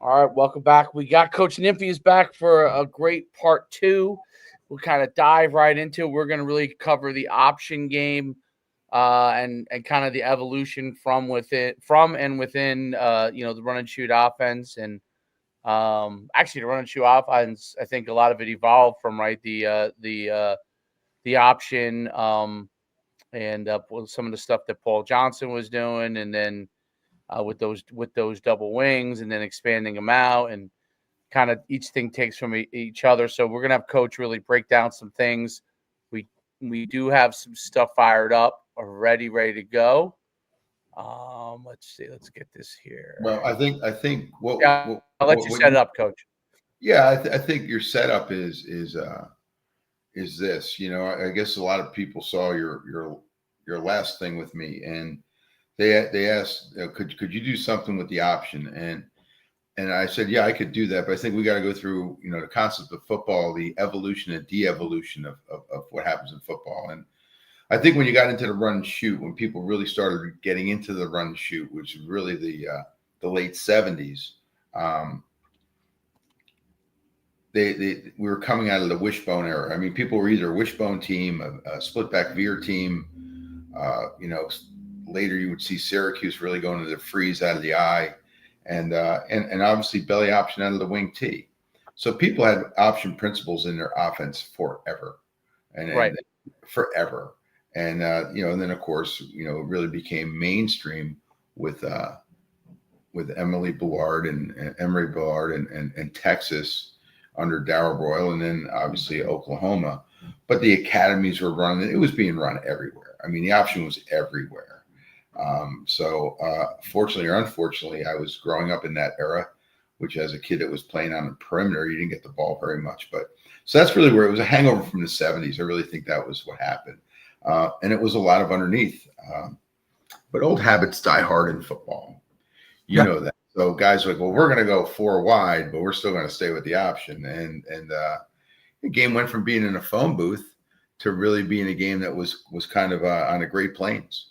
All right, welcome back. We got Coach Nimphius back for a great part two. We'll kind of dive right into it. We're going to really cover the option game and kind of the evolution from and within the run and shoot offense. And actually, the run and shoot offense, I think a lot of it evolved from the option and some of the stuff that Paul Johnson was doing, and then with those double wings, and then expanding them out, and kind of each thing takes from each other. So we're gonna have Coach really break down some things. We do have some stuff fired up already, ready to go. Let's see. Let's get this here. Well, I think I'll let you set it up, Coach. Yeah, I think your setup is this. I guess a lot of people saw your last thing with me, and they asked, could you do something with the option? And I said, yeah, I could do that, but I think we got to go through, the concept of football, the evolution and de-evolution of what happens in football. And I think when you got into the run and shoot, when people really started getting into the run and shoot, which is really the late 70s, we were coming out of the wishbone era. I mean, people were either a wishbone team, a split back veer team. Later you would see Syracuse really going to the freeze out of the eye, and obviously belly option out of the wing T. So people had option principles in their offense forever, and forever. And and then of course it really became mainstream with Emily Billard and Emory Billard and Texas under Darrell Broyle, and then obviously Oklahoma. But the academies were running; it was being run everywhere. I mean, the option was everywhere. Fortunately or unfortunately, I was growing up in that era, which as a kid that was playing on the perimeter, you didn't get the ball very much. So that's really where it was a hangover from the 70s. I really think that was what happened. And it was a lot of underneath. But old habits die hard in football. You know that. So guys are like, well, we're going to go 4 wide, but we're still going to stay with the option. And the game went from being in a phone booth to really being a game that was kind of on the Great Plains.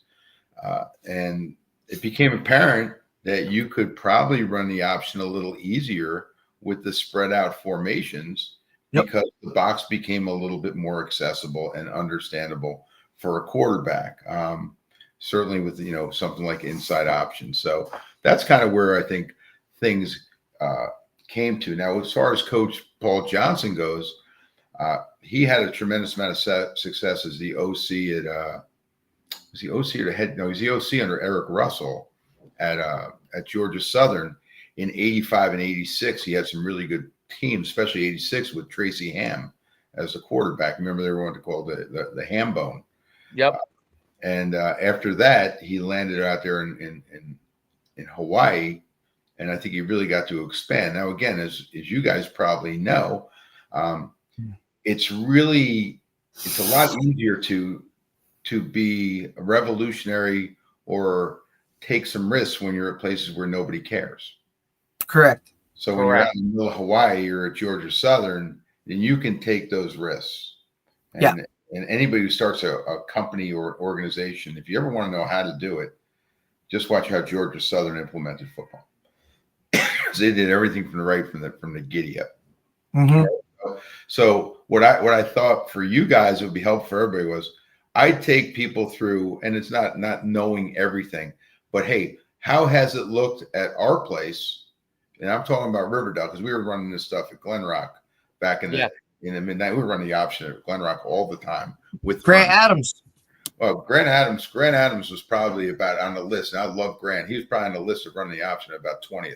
And it became apparent that you could probably run the option a little easier with the spread out formations because the box became a little bit more accessible and understandable for a quarterback. Certainly with, something like inside option. So that's kind of where I think things came to. Now, as far as Coach Paul Johnson goes, he had a tremendous amount of success as the OC at was the OC or the head? No, he's the OC under Eric Russell at Georgia Southern in 85 and 86. He had some really good teams, especially 86 with Tracy Ham as the quarterback. Remember, they were what they called the ham bone. Yep. And after that, he landed out there in Hawaii, and I think he really got to expand. Now, again, as you guys probably know, it's a lot easier to be a revolutionary or take some risks when you're at places where nobody cares. Correct. So when you're out in the middle of Hawaii or at Georgia Southern, then you can take those risks. And anybody who starts a company or organization, if you ever want to know how to do it, just watch how Georgia Southern implemented football. They did everything from the giddy up. Mm-hmm. So what I thought for you guys it would be helpful for everybody was I'd take people through, and it's not knowing everything, but hey, how has it looked at our place? And I'm talking about Riverdale because we were running this stuff at Glen Rock back in the midnight. We were running the option at Glen Rock all the time with Grant Adams. Well, Grant Adams was probably about on the list. And I love Grant. He was probably on the list of running the option about 20th.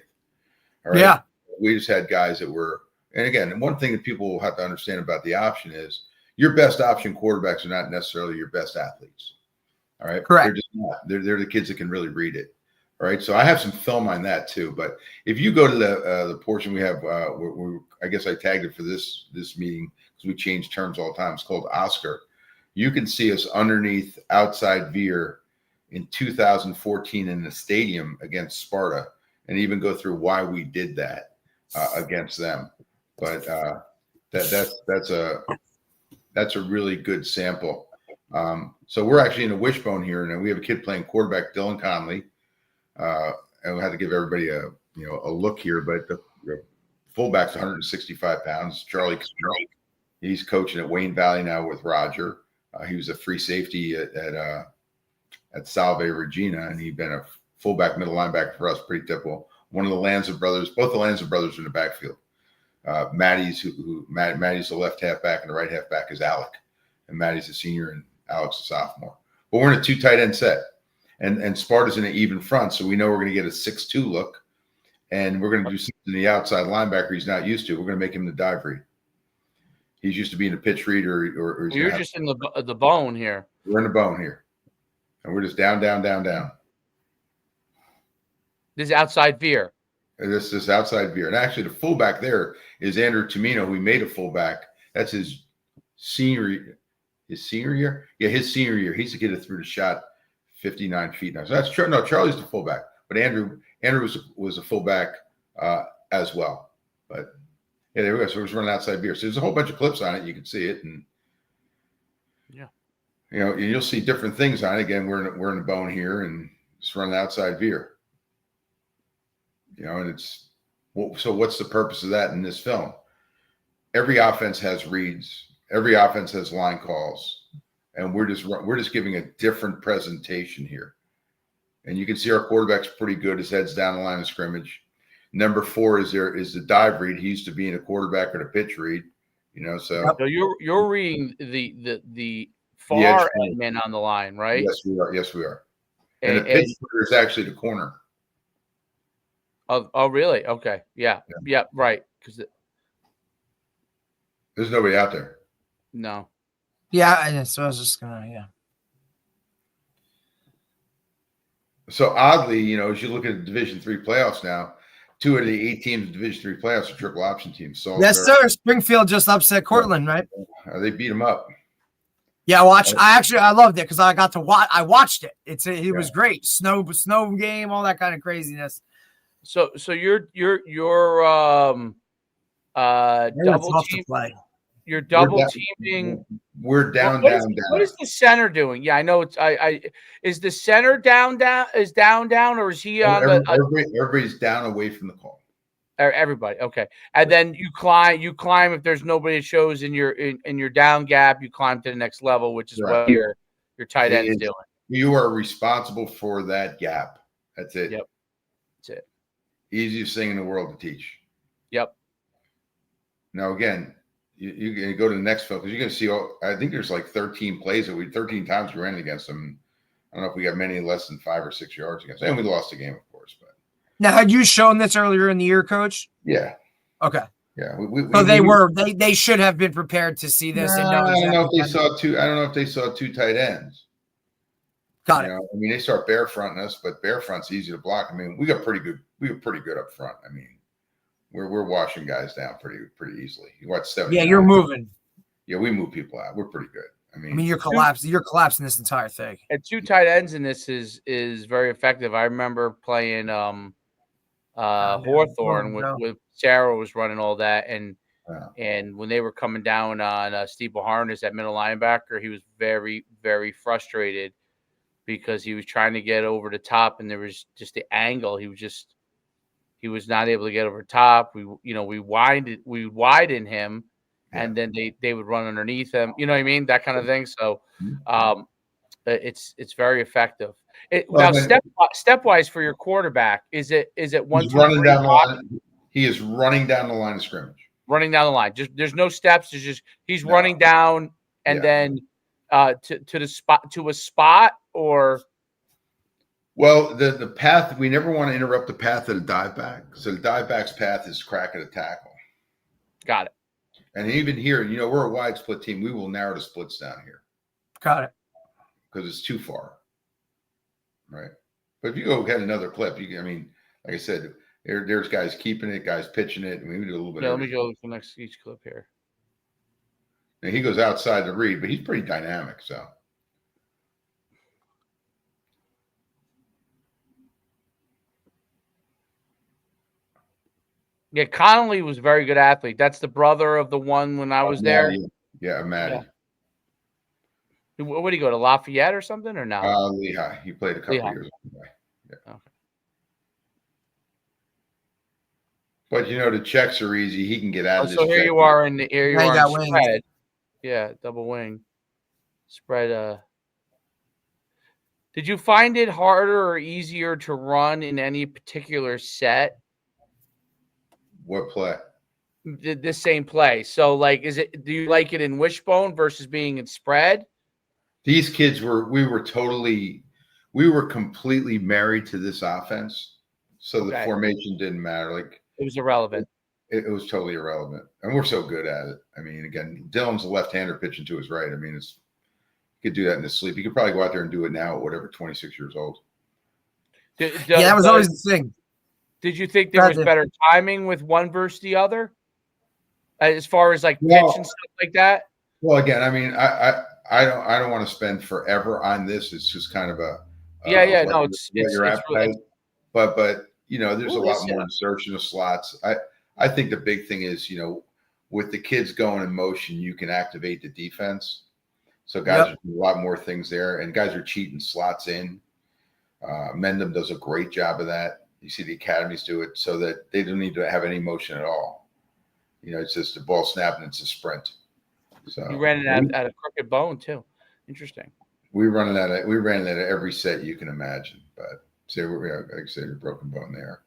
All right. Yeah. We just had guys that were, and again, one thing that people will have to understand about the option is your best option quarterbacks are not necessarily your best athletes. All right. Correct. They're just not. They're the kids that can really read it. All right. So I have some film on that too. But if you go to the portion we have, I guess I tagged it for this meeting because we change terms all the time. It's called Oscar. You can see us underneath outside veer in 2014 in the stadium against Sparta, and even go through why we did that against them. But that's a really good sample. So we're actually in a wishbone here, and we have a kid playing quarterback, Dylan Conley, and we had to give everybody a a look here, but the fullback's 165 pounds. Charlie, he's coaching at Wayne Valley now with Roger. He was a free safety at Salve Regina, and he'd been a fullback, middle linebacker for us, pretty typical. One of the Lanza brothers, both the Lanza brothers are in the backfield. Maddie's Maddie's the left halfback, and the right halfback is Alec. And Maddie's a senior and Alec's a sophomore. But we're in a 2 tight end set. And Sparta's in an even front, so we know we're going to get a 6-2 look. And we're going to do something to the outside linebacker he's not used to. We're going to make him the dive read. He's used to being a pitch read or you're just in the bone here. We're in the bone here. And we're just down. This is outside veer. And this is outside veer. And actually the fullback there is Andrew Tamino, who we made a fullback. That's his senior year. Yeah, his senior year. He's the kid that threw the shot 59 feet now. So that's true. No, Charlie's the fullback. But Andrew was a fullback as well. But yeah, there we go. So we're just running outside veer. So there's a whole bunch of clips on it. You can see it, and yeah, you'll see different things on it. Again, we're in the bone here, and just running outside veer. And it's so. What's the purpose of that in this film? Every offense has reads. Every offense has line calls, and we're just giving a different presentation here. And you can see our quarterback's pretty good. His head's down the line of scrimmage. Number 4 is the dive read. He used to be in a quarterback or a pitch read, So you're reading the far end man on the line, right? Yes, we are. And the pitch is actually the corner. Oh, really? Okay, yeah, right. Because there's nobody out there. No. Yeah, so I was just gonna So oddly, as you look at the Division III playoffs now, 2 of the 8 teams in Division III playoffs are triple option teams. So yes, sir. Springfield just upset Cortland, right? They beat them up. Yeah, I loved it because I got to watch. I watched it. It was great. Snow game, all that kind of craziness. So you're double team. You're double teaming. We're down. What is the center doing? Yeah, I know it's. Is the center down, or is he on everybody's down away from the call. Everybody, okay. And then you climb. If there's nobody that shows in your down gap, you climb to the next level, which is what your tight end is doing. You are responsible for that gap. That's it. Yep. That's it. Easiest thing in the world to teach. Yep. Now again. You go to the next film because you're going to see. I think there's like 13 plays 13 times we ran against them. I don't know if we got many less than 5 or 6 yards against them. And we lost the game, of course. But now, had you shown this earlier in the year, Coach? Yeah. Okay. Yeah. They should have been prepared to see this. I don't know if they saw 2. I don't know if they saw 2 tight ends. Got it. I mean, they start bear fronting us, but bear front's easy to block. I mean, we got pretty good. We were pretty good up front. I mean. We're washing guys down pretty easily. You watch 7. Yeah, you're moving. Yeah, we move people out. We're pretty good. I mean you're collapsing. You're collapsing this entire thing. And 2 tight ends in this is very effective. I remember playing Hawthorne with Sarah was running all that, and when they were coming down on Steeple Harness at middle linebacker, he was very, very frustrated because he was trying to get over the top, and there was just the angle. He was not able to get over top. We widen him, and then they would run underneath him. You know what I mean? That kind of thing. So, it's very effective. Stepwise for your quarterback, is it 1, 2, 3? He is running down the line of scrimmage. Running down the line. There's no steps. He's running down and then to a spot or. Well, the path, we never want to interrupt the path of the dive back. So the dive back's path is crack at a tackle. Got it. And even here, we're a wide split team. We will narrow the splits down here. Got it. Because it's too far. Right. But if you go get another clip, like I said, there's guys keeping it, guys pitching it. And we do a little bit let me go to the next each clip here. Now he goes outside the read, but he's pretty dynamic, so. Yeah, Connolly was a very good athlete. That's the brother of the one when I was there. Yeah, Maddie. Yeah. What did he go to Lafayette or something or no? Lehigh. He played a couple years. Yeah. Okay. But the checks are easy. He can get out of this. So here check. you are in the here you Now you are got in wings. spread. Yeah, double wing. Spread. Did you find it harder or easier to run in any particular set? What play? This same play. So, like, do you like it in wishbone versus being in spread? These kids we were completely married to this offense. So the formation didn't matter. Like, it was irrelevant. It was totally irrelevant. And we're so good at it. I mean, again, Dylan's a left-hander pitching to his right. I mean, he could do that in his sleep. He could probably go out there and do it now at whatever, 26 years old. That was always the thing. Did you think there was better timing with one versus the other? As far as like pitch and stuff like that? Well, again, I mean, I don't want to spend forever on this. It's just kind of it's your appetite. But there's a lot more insertion of slots. I think the big thing is, with the kids going in motion, you can activate the defense. So guys are doing a lot more things there, and guys are cheating slots in. Mendham does a great job of that. You see the academies do it so that they don't need to have any motion at all. It's just the ball snapping. It's a sprint. So you ran it at a crooked bone too. Interesting. We ran it at every set you can imagine, but like I said, a broken bone there.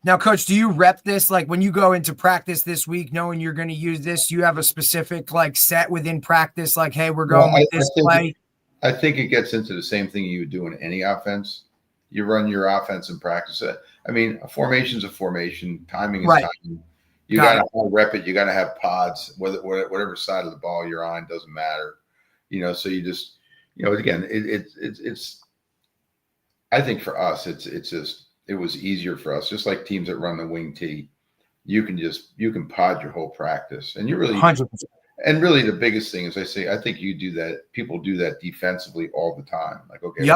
Now, Coach, do you rep this? Like when you go into practice this week, knowing you're going to use this, you have a specific like set within practice, like, hey, we're going with this play? I think it gets into the same thing you would do in any offense. You run your offense in practice. I mean, a formation is a formation. Timing is timing. You got to rep it. You got to have pods, whatever side of the ball you're on, doesn't matter. So you just, again, it's. I think for us, it was easier for us, just like teams that run the wing tee. You can pod your whole practice, and you're really 100%. And really, the biggest thing is I think you do that. People do that defensively all the time. Like, okay,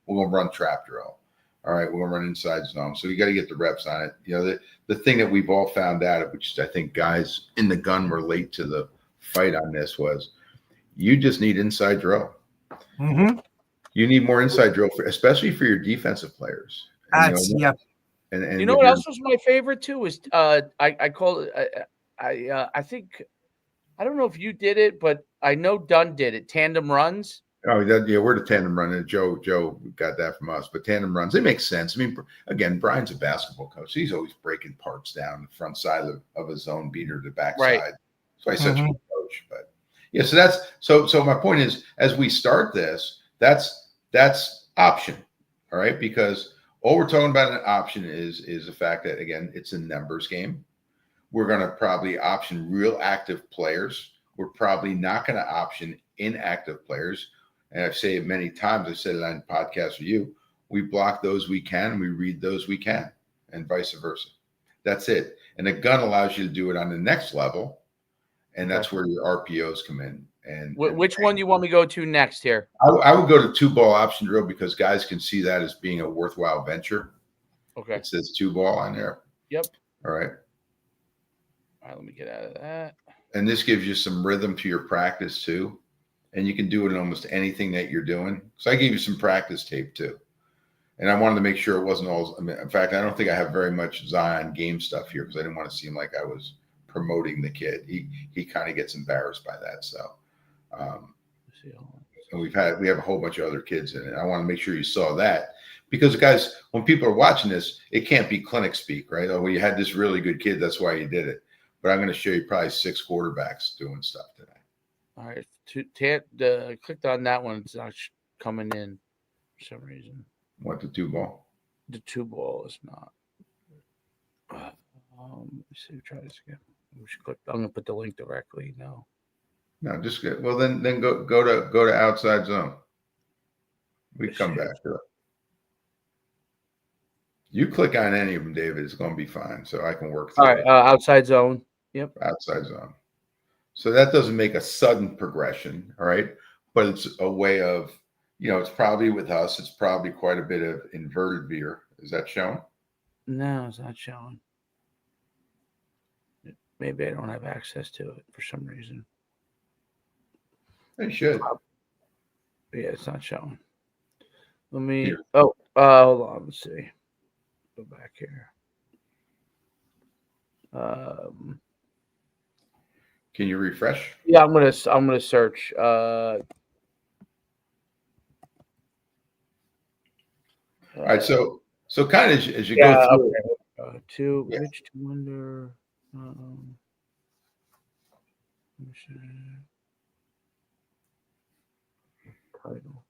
we're gonna run trap drill. All right, we're gonna run inside zone. So you got to get the reps on it. The thing that we've all found out, which I think guys in the gun were late to the fight on this, was you just need inside drill. Mm-hmm. You need more inside drill, especially for your defensive players. And And what else was my favorite too was I call it I think. I don't know if you did it, but I know Dunn did it. Tandem runs. Oh, we're the tandem run, and Joe got that from us. But tandem runs, they make sense. I mean, again, Brian's a basketball coach. He's always breaking parts down the front side of his zone beater, the back side. So I said, coach. But yeah, so that's so my point is, as we start this, that's option, all right? Because all we're talking about in an option is the fact that, again, it's a numbers game. We're going to probably option real active players. We're probably not going to option inactive players. And I've said it many times. I've said it on podcasts with you. We block those we can, and we read those we can, and vice versa. That's it. And the gun allows you to do it on the next level, and that's where your RPOs come in. And which one do you want me to go to next here? I would go to 2-ball option drill because guys can see that as being a worthwhile venture. Okay. It says 2-ball on there. Yep. All right. All right, let me get out of that. And this gives you some rhythm to your practice too. And you can do it in almost anything that you're doing. So I gave you some practice tape too. And I wanted to make sure it wasn't all, in fact, I don't think I have very much Zion game stuff here because I didn't want to seem like I was promoting the kid. He kind of gets embarrassed by that. So, and we have a whole bunch of other kids in it. I want to make sure you saw that. Because, guys, when people are watching this, it can't be clinic speak, right? Oh, well, you had this really good kid. That's why you did it. But I'm going to show you probably 6 quarterbacks doing stuff today. All right. Clicked on that one. It's not coming in for some reason. What, the 2-ball? The 2-ball is not. Let me see. Try this again. We should click. I'm going to put the link directly. No, just get. Well, then go to outside zone. We come back to it. You click on any of them, David. It's going to be fine. So I can work through it. All right. Outside zone. Yep. Outside zone. So that doesn't make a sudden progression. All right. But it's a way of, it's probably with us, it's probably quite a bit of inverted veer. Is that shown? No, it's not showing. Maybe I don't have access to it for some reason. It should. Yeah, it's not showing. Let me. Hold on. Let's see. Go back here. Um, Can you refresh? yeah, I'm gonna search. All right. So kind of as you go Yeah. through it, Okay. To yeah. Rich to Wonder. Title.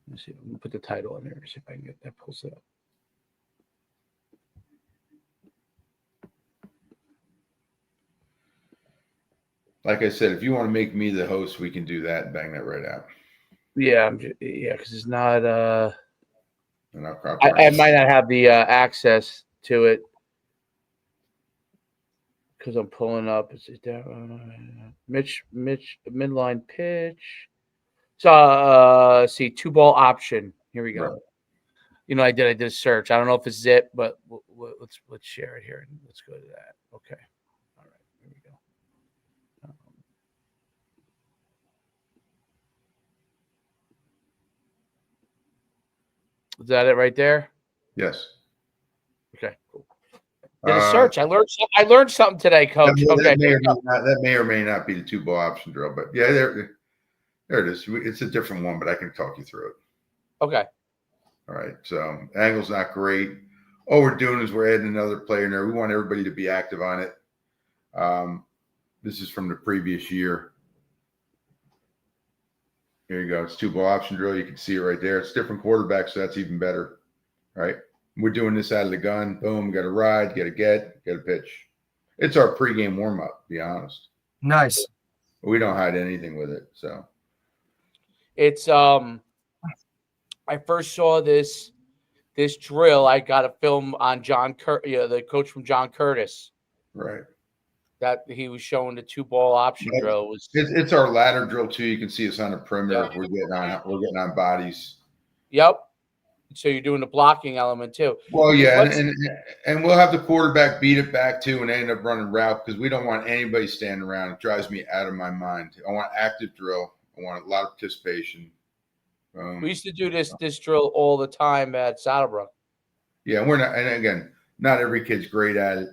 Let's see. I'm gonna put the title in there. See if I can get that pulls it up. Like I said, if you want to make me the host, we can do that and bang that right out. Yeah, because it's not. And I'll I might not have the access to it because I'm pulling up. Is it there? Mitch, midline pitch. So see 2-ball option. Here we go. Right. I did a search. I don't know if it's zip, but let's share it here and let's go to that. Okay. All right. Here we go. Is that it right there? Yes. Okay. Cool. Did a search. I learned something today, Coach. That may or may not be the 2-ball option drill, but yeah, there it is. It's a different one, but I can talk you through it. Okay. All right. So angle's not great. All we're doing is we're adding another player in there. We want everybody to be active on it. This is from the previous year. Here you go. It's 2-ball option drill. You can see it right there. It's different quarterbacks, so that's even better. All right. We're doing this out of the gun. Boom. Got a ride. Get a pitch. It's our pregame warm up, to be honest. Nice. We don't hide anything with it. So it's I first saw this drill. I got a film on the coach from John Curtis. Right. That he was showing the 2-ball option drill. It's our ladder drill too. You can see us on the perimeter. Yeah. We're getting on bodies. Yep. So you're doing the blocking element too. Well, yeah, and we'll have the quarterback beat it back too and end up running route because we don't want anybody standing around. It drives me out of my mind. I want active drill. I want a lot of participation. We used to do this drill all the time at Saddlebrook. Yeah, and again, not every kid's great at it.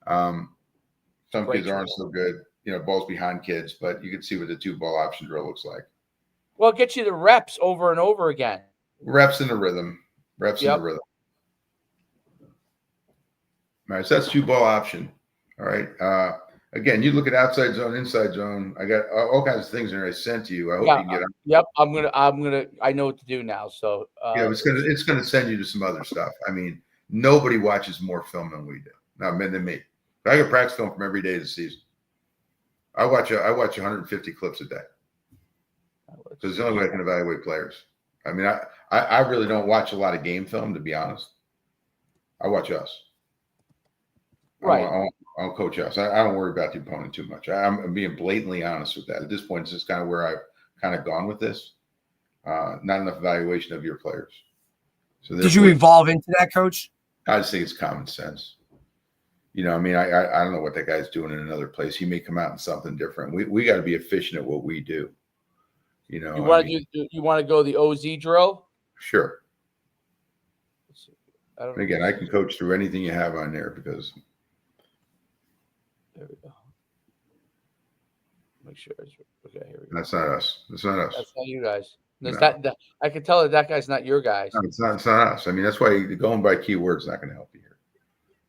Some kids aren't so good. Balls behind kids, but you can see what the 2-ball option drill looks like. Well, it gets you the reps over and over again. Reps in the rhythm. In the rhythm. All right, so that's 2-ball option. All right. Again, you look at outside zone, inside zone. I got all kinds of things in there I sent to you. I hope you can get them. Yep, I know what to do now. So it's gonna send you to some other stuff. I mean, nobody watches more film than we do. Not than me. I get practice film from every day of the season. I watch 150 clips a day. So it's the only way I can evaluate players. I mean, I really don't watch a lot of game film, to be honest. I watch us. Right. I'll coach us. I don't worry about the opponent too much. I'm being blatantly honest with that. At this point, it's just kind of where I've kind of gone with this. Not enough evaluation of your players. So did you evolve into that, Coach? I just think it's common sense. I mean, I don't know what that guy's doing in another place. He may come out in something different. We got to be efficient at what we do. You want to go the OZ drill? Sure. Again, I can coach through anything you have on there because. There we go. Make sure it's okay. Here we go. That's not us. That's not us. That's not you guys. That I can tell that guy's not your guys. No, it's not us. I mean, that's why going by keywords is not going to help you here.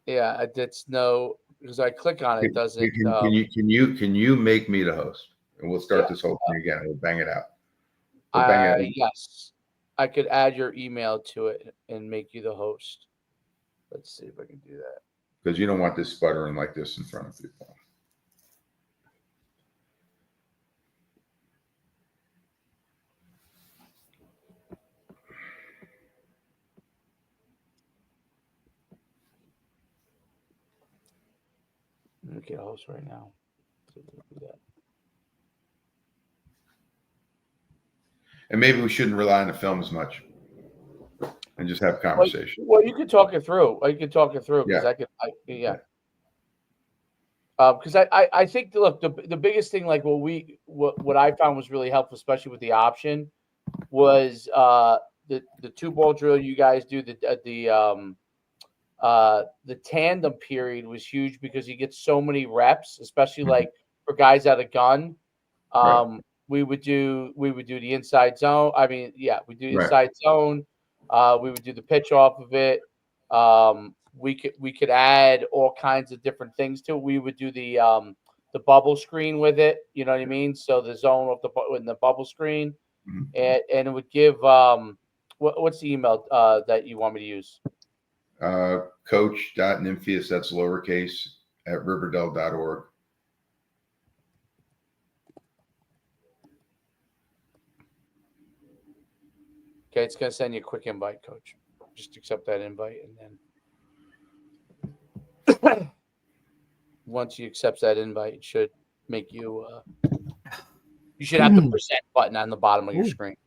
Yeah, because I click on it, doesn't. Can you make me the host? And we'll start this whole thing again. We'll bang it out. Yes, I could add your email to it and make you the host. Let's see if I can do that. Because you don't want this sputtering like this in front of people. Okay, host right now. Do that. And maybe we shouldn't rely on the film as much and just have conversation. Well, you could talk it through. Because because I think the biggest thing, like what I found was really helpful, especially with the option, was the 2-ball drill you guys do, the The tandem period was huge because you get so many reps, especially like for guys out of gun. We would do the inside zone. I mean, yeah, we do inside zone. We would do the pitch off of it. We could add all kinds of different things to it. We would do the bubble screen with it. You know what I mean? So the zone of the bubble screen, and it would give what's the email that you want me to use? Coach.Nimphius, that's lowercase, at riverdale.org. Okay, it's going to send you a quick invite, Coach. Just accept that invite, and then once you accept that invite, it should make you you should have the present button on the bottom of your screen.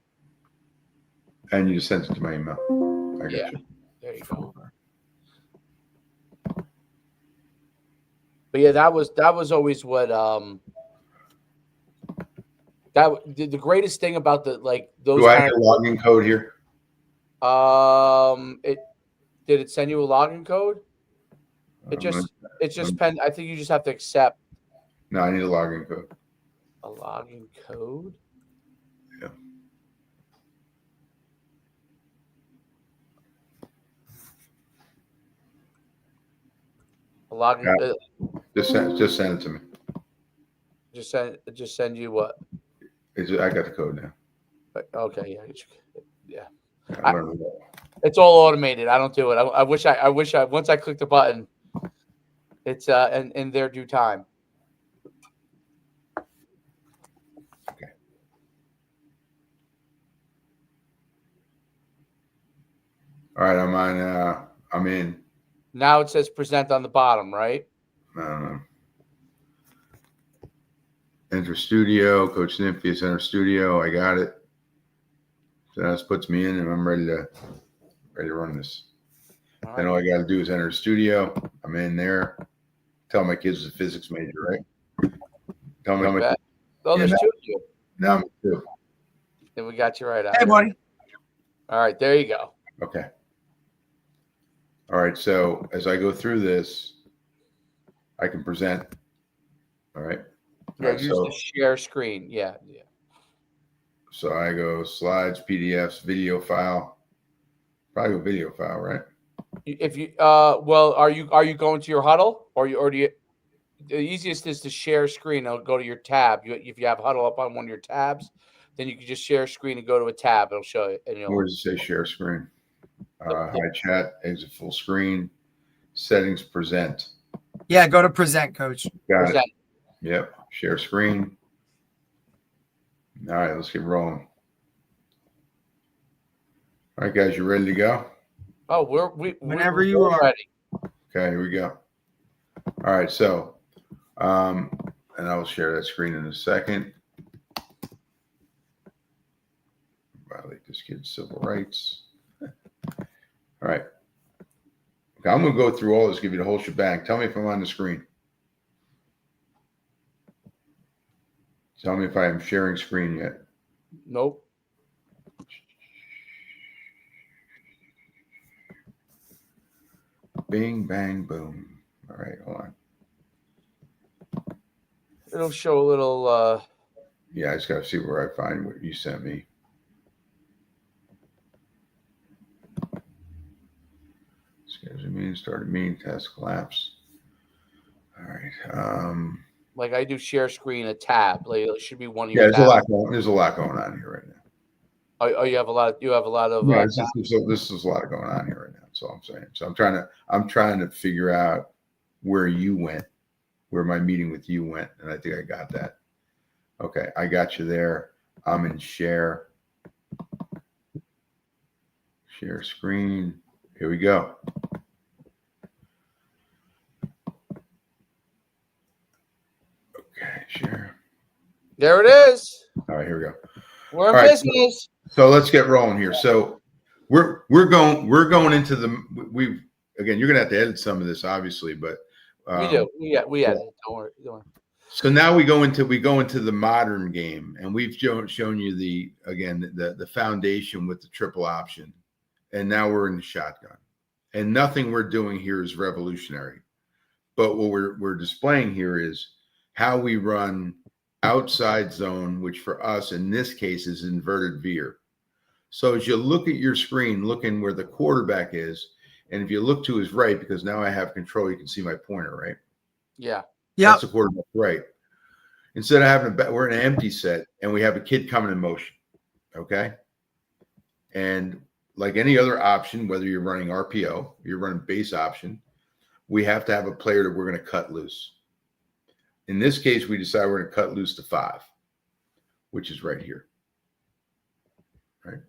And you just sent it to my email. I got you. There you go. But yeah, that was always what the greatest thing about those. Do I have a login code here? Did it send you a login code? It's just pen. I think you just have to accept. No, I need a login code. A login code? Yeah. A login. Just send it to me. Just send you what? I got the code now. Okay, yeah. It's all automated. I don't do it. I wish I once I click the button, it's in their due time. Okay. All right, I'm in. Now it says present on the bottom, right? Enter studio, Coach Nimphius, enter studio. I got it. So that puts me in, and I'm ready to run this. Then all I got to do is enter studio. I'm in there. Tell my kids it's a physics major, right? Tell me. There's two of you. No, I'm two. Then we got you right out. Hey, buddy. All right, there you go. Okay. All right. So as I go through this, I can present. All right. Yeah, use the share screen. Yeah. So I go slides, PDFs, video file. Probably a video file, right? If you are you going to your huddle or do you? The easiest is to share screen. It'll go to your tab. If you have huddle up on one of your tabs, then you can just share screen and go to a tab. It'll show you. And where does it say share screen? Hi chat, exit full screen, settings, present. Yeah, go to present, Coach. Got it. Yep. Share screen. All right, let's get rolling. All right, guys, you ready to go? Oh, whenever you are ready. Okay, here we go. All right, so, and I'll share that screen in a second. Violate this kid's civil rights. All right. Okay, I'm going to go through all this, give you the whole shebang. Tell me if I'm on the screen. Tell me if I am sharing screen yet. Nope. Bing, bang, boom. All right, hold on. It'll show a little. Yeah, I just got to see where I find what you sent me. Schedule a meeting, start a meeting, test, collapse. All right. Like I do share screen, a tab. Like it should be one of your tabs. There's a lot going on here right now. Oh, you have a lot. You have a lot of. This is a lot going on here right now. That's all I'm saying. So I'm trying to figure out where you went, where my meeting with you went, and I think I got that. Okay, I got you there. I'm in share. Share screen. Here we go. Okay, share. There it is. All right, here we go. We're in business. So let's get rolling here. So we're going into again. You're gonna have to edit some of this, obviously, but we do. We edit. Don't worry. So now we go into the modern game, and we've shown you the foundation with the triple option, and now we're in the shotgun. And nothing we're doing here is revolutionary. But what we're displaying here is how we run outside zone, which for us in this case is inverted veer. So as you look at your screen, looking where the quarterback is, and if you look to his right, because now I have control, you can see my pointer, right? Yeah. That's the quarterback right. Instead of having we're in an empty set and we have a kid coming in motion. Okay. And like any other option, whether you're running RPO, you're running base option, we have to have a player that we're going to cut loose. In this case, we decide we're going to cut loose to 5, which is right here. Right.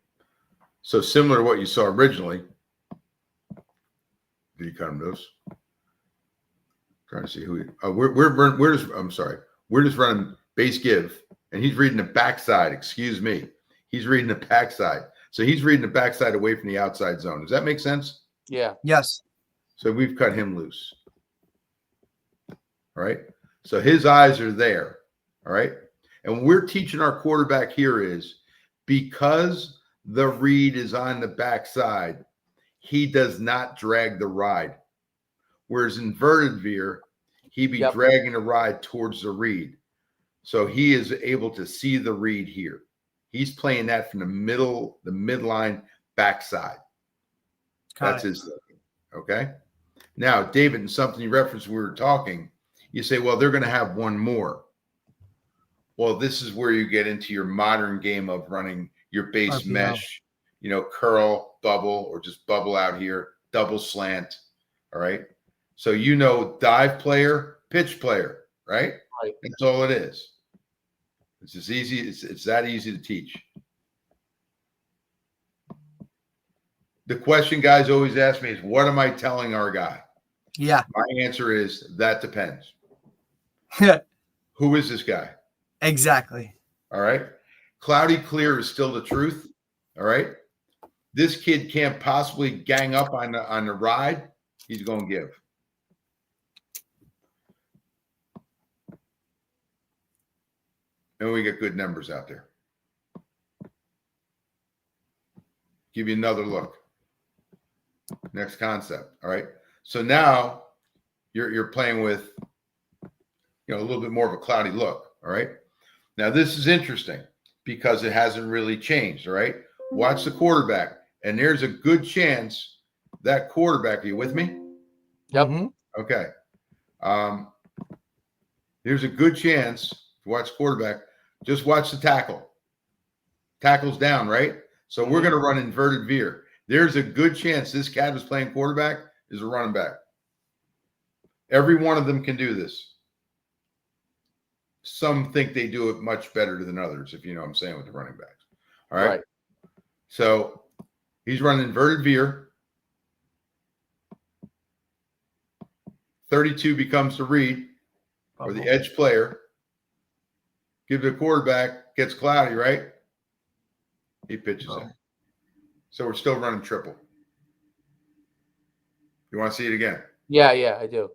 So similar to what you saw originally. Did you cut him loose? Trying to see who. We're just running base give, and he's reading the backside. Excuse me. He's reading the backside. So he's reading the backside away from the outside zone. Does that make sense? Yeah. Yes. So we've cut him loose. All right. So his eyes are there. All right. And what we're teaching our quarterback here is because the read is on the backside, he does not drag the ride. Whereas inverted veer, he'd be dragging the ride towards the read. So he is able to see the read here. He's playing that from the midline backside. That's his thinking. Okay. Now, David, and something you referenced when we were talking, you say, well, they're going to have one more. Well, this is where you get into your modern game of running your base mesh, curl, bubble, or just bubble out here, double slant. All right. So, dive player, pitch player, right? Right. That's all it is. It's as easy. It's that easy to teach. The question guys always ask me is, what am I telling our guy? Yeah. My answer is that depends. Who is this guy? Exactly. All right. Cloudy clear is still the truth. All right. This kid can't possibly gang up on the ride. He's going to give. And we get good numbers out there. Give you another look. Next concept. All right. So now you're playing with, a little bit more of a cloudy look. All right. Now this is interesting because it hasn't really changed. All right. Watch the quarterback. And there's a good chance that quarterback, are you with me? Yep. Mm-hmm. Okay. There's a good chance to watch quarterback. Just watch the tackle. Tackle's down, right? So we're going to run inverted veer. There's a good chance this cat who's playing quarterback is a running back. Every one of them can do this. Some think they do it much better than others, if you know what I'm saying, with the running backs. All right. So he's running inverted veer. 32 becomes the read or the edge player. Give it a quarterback, gets cloudy, right? He pitches it. So we're still running triple. You want to see it again? Yeah, I do.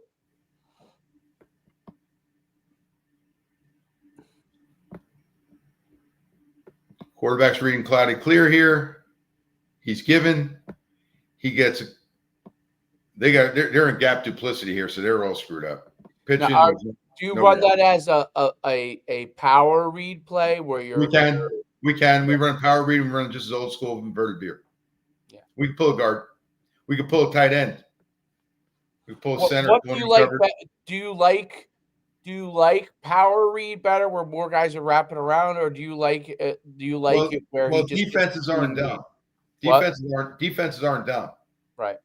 Quarterback's reading cloudy clear here. He's given. He gets. They're in gap duplicity here, so they're all screwed up. Pitching. Now, do you run that as a power read play where you're? We can. We run power read and we run just as old school inverted veer. Yeah. We can pull a guard. We can pull a tight end. We can pull a center. What do you like? Do you like power read better where more guys are wrapping around, or do you like it where he just defenses aren't dumb. Defenses aren't dumb. Right.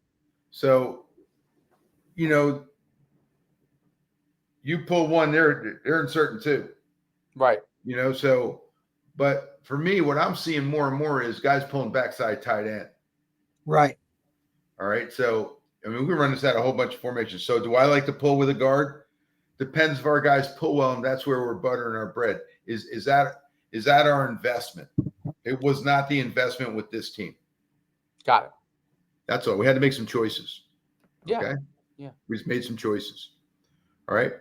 So, you pull one, they're inserting two. Right. So, but for me, what I'm seeing more and more is guys pulling backside tight end. Right. All right. So, we run this out a whole bunch of formations. So, do I like to pull with a guard? Depends if our guys pull well, and that's where we're buttering our bread. Is that our investment? It was not the investment with this team. Got it. That's all. We had to make some choices. Yeah. Okay. Yeah. We just made some choices. All right.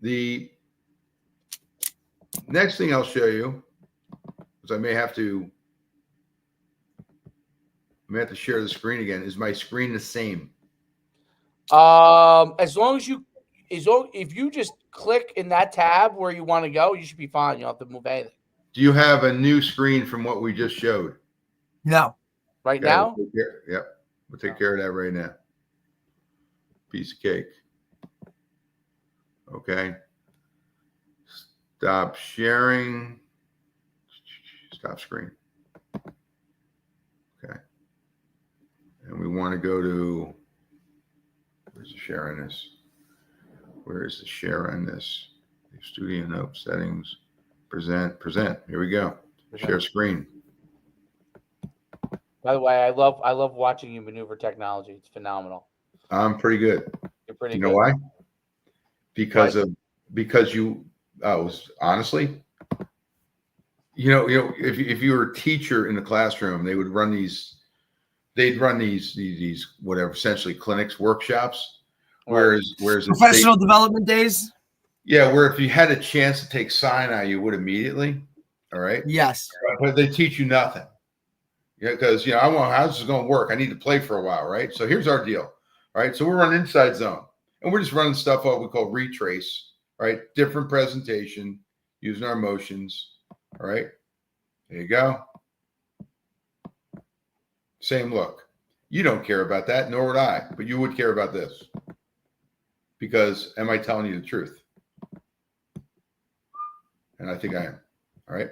The next thing I'll show you is I may have to I'm gonna have to share the screen again. Is my screen the same? As long as if you just click in that tab where you want to go, you should be fine. You don't have to move anything. Do you have a new screen from what we just showed? No. Right Okay, now? Yep. We'll take care of that right now. Piece of cake. Okay. Stop sharing. Stop screen. Okay. And we want to go to, where's the share on this? Where is the share on this? Studio note settings. Present. Here we go. Share screen. By the way, I love watching you maneuver technology. It's phenomenal. I'm pretty good. You're pretty good. You know why? Because you was honestly, if you were a teacher in the classroom, they'd run these whatever, essentially clinics, workshops. Whereas professional development days. Yeah, where if you had a chance to take Sinai, you would immediately. All right. Yes. But they teach you nothing. Yeah, because how's this going to work? I need to play for a while, right? So here's our deal. All right. So we're running inside zone. And we're just running stuff what we call retrace, right? Different presentation, using our motions. All right. There you go. Same look. You don't care about that, nor would I, but you would care about this. Because am I telling you the truth? And I think I am. All right.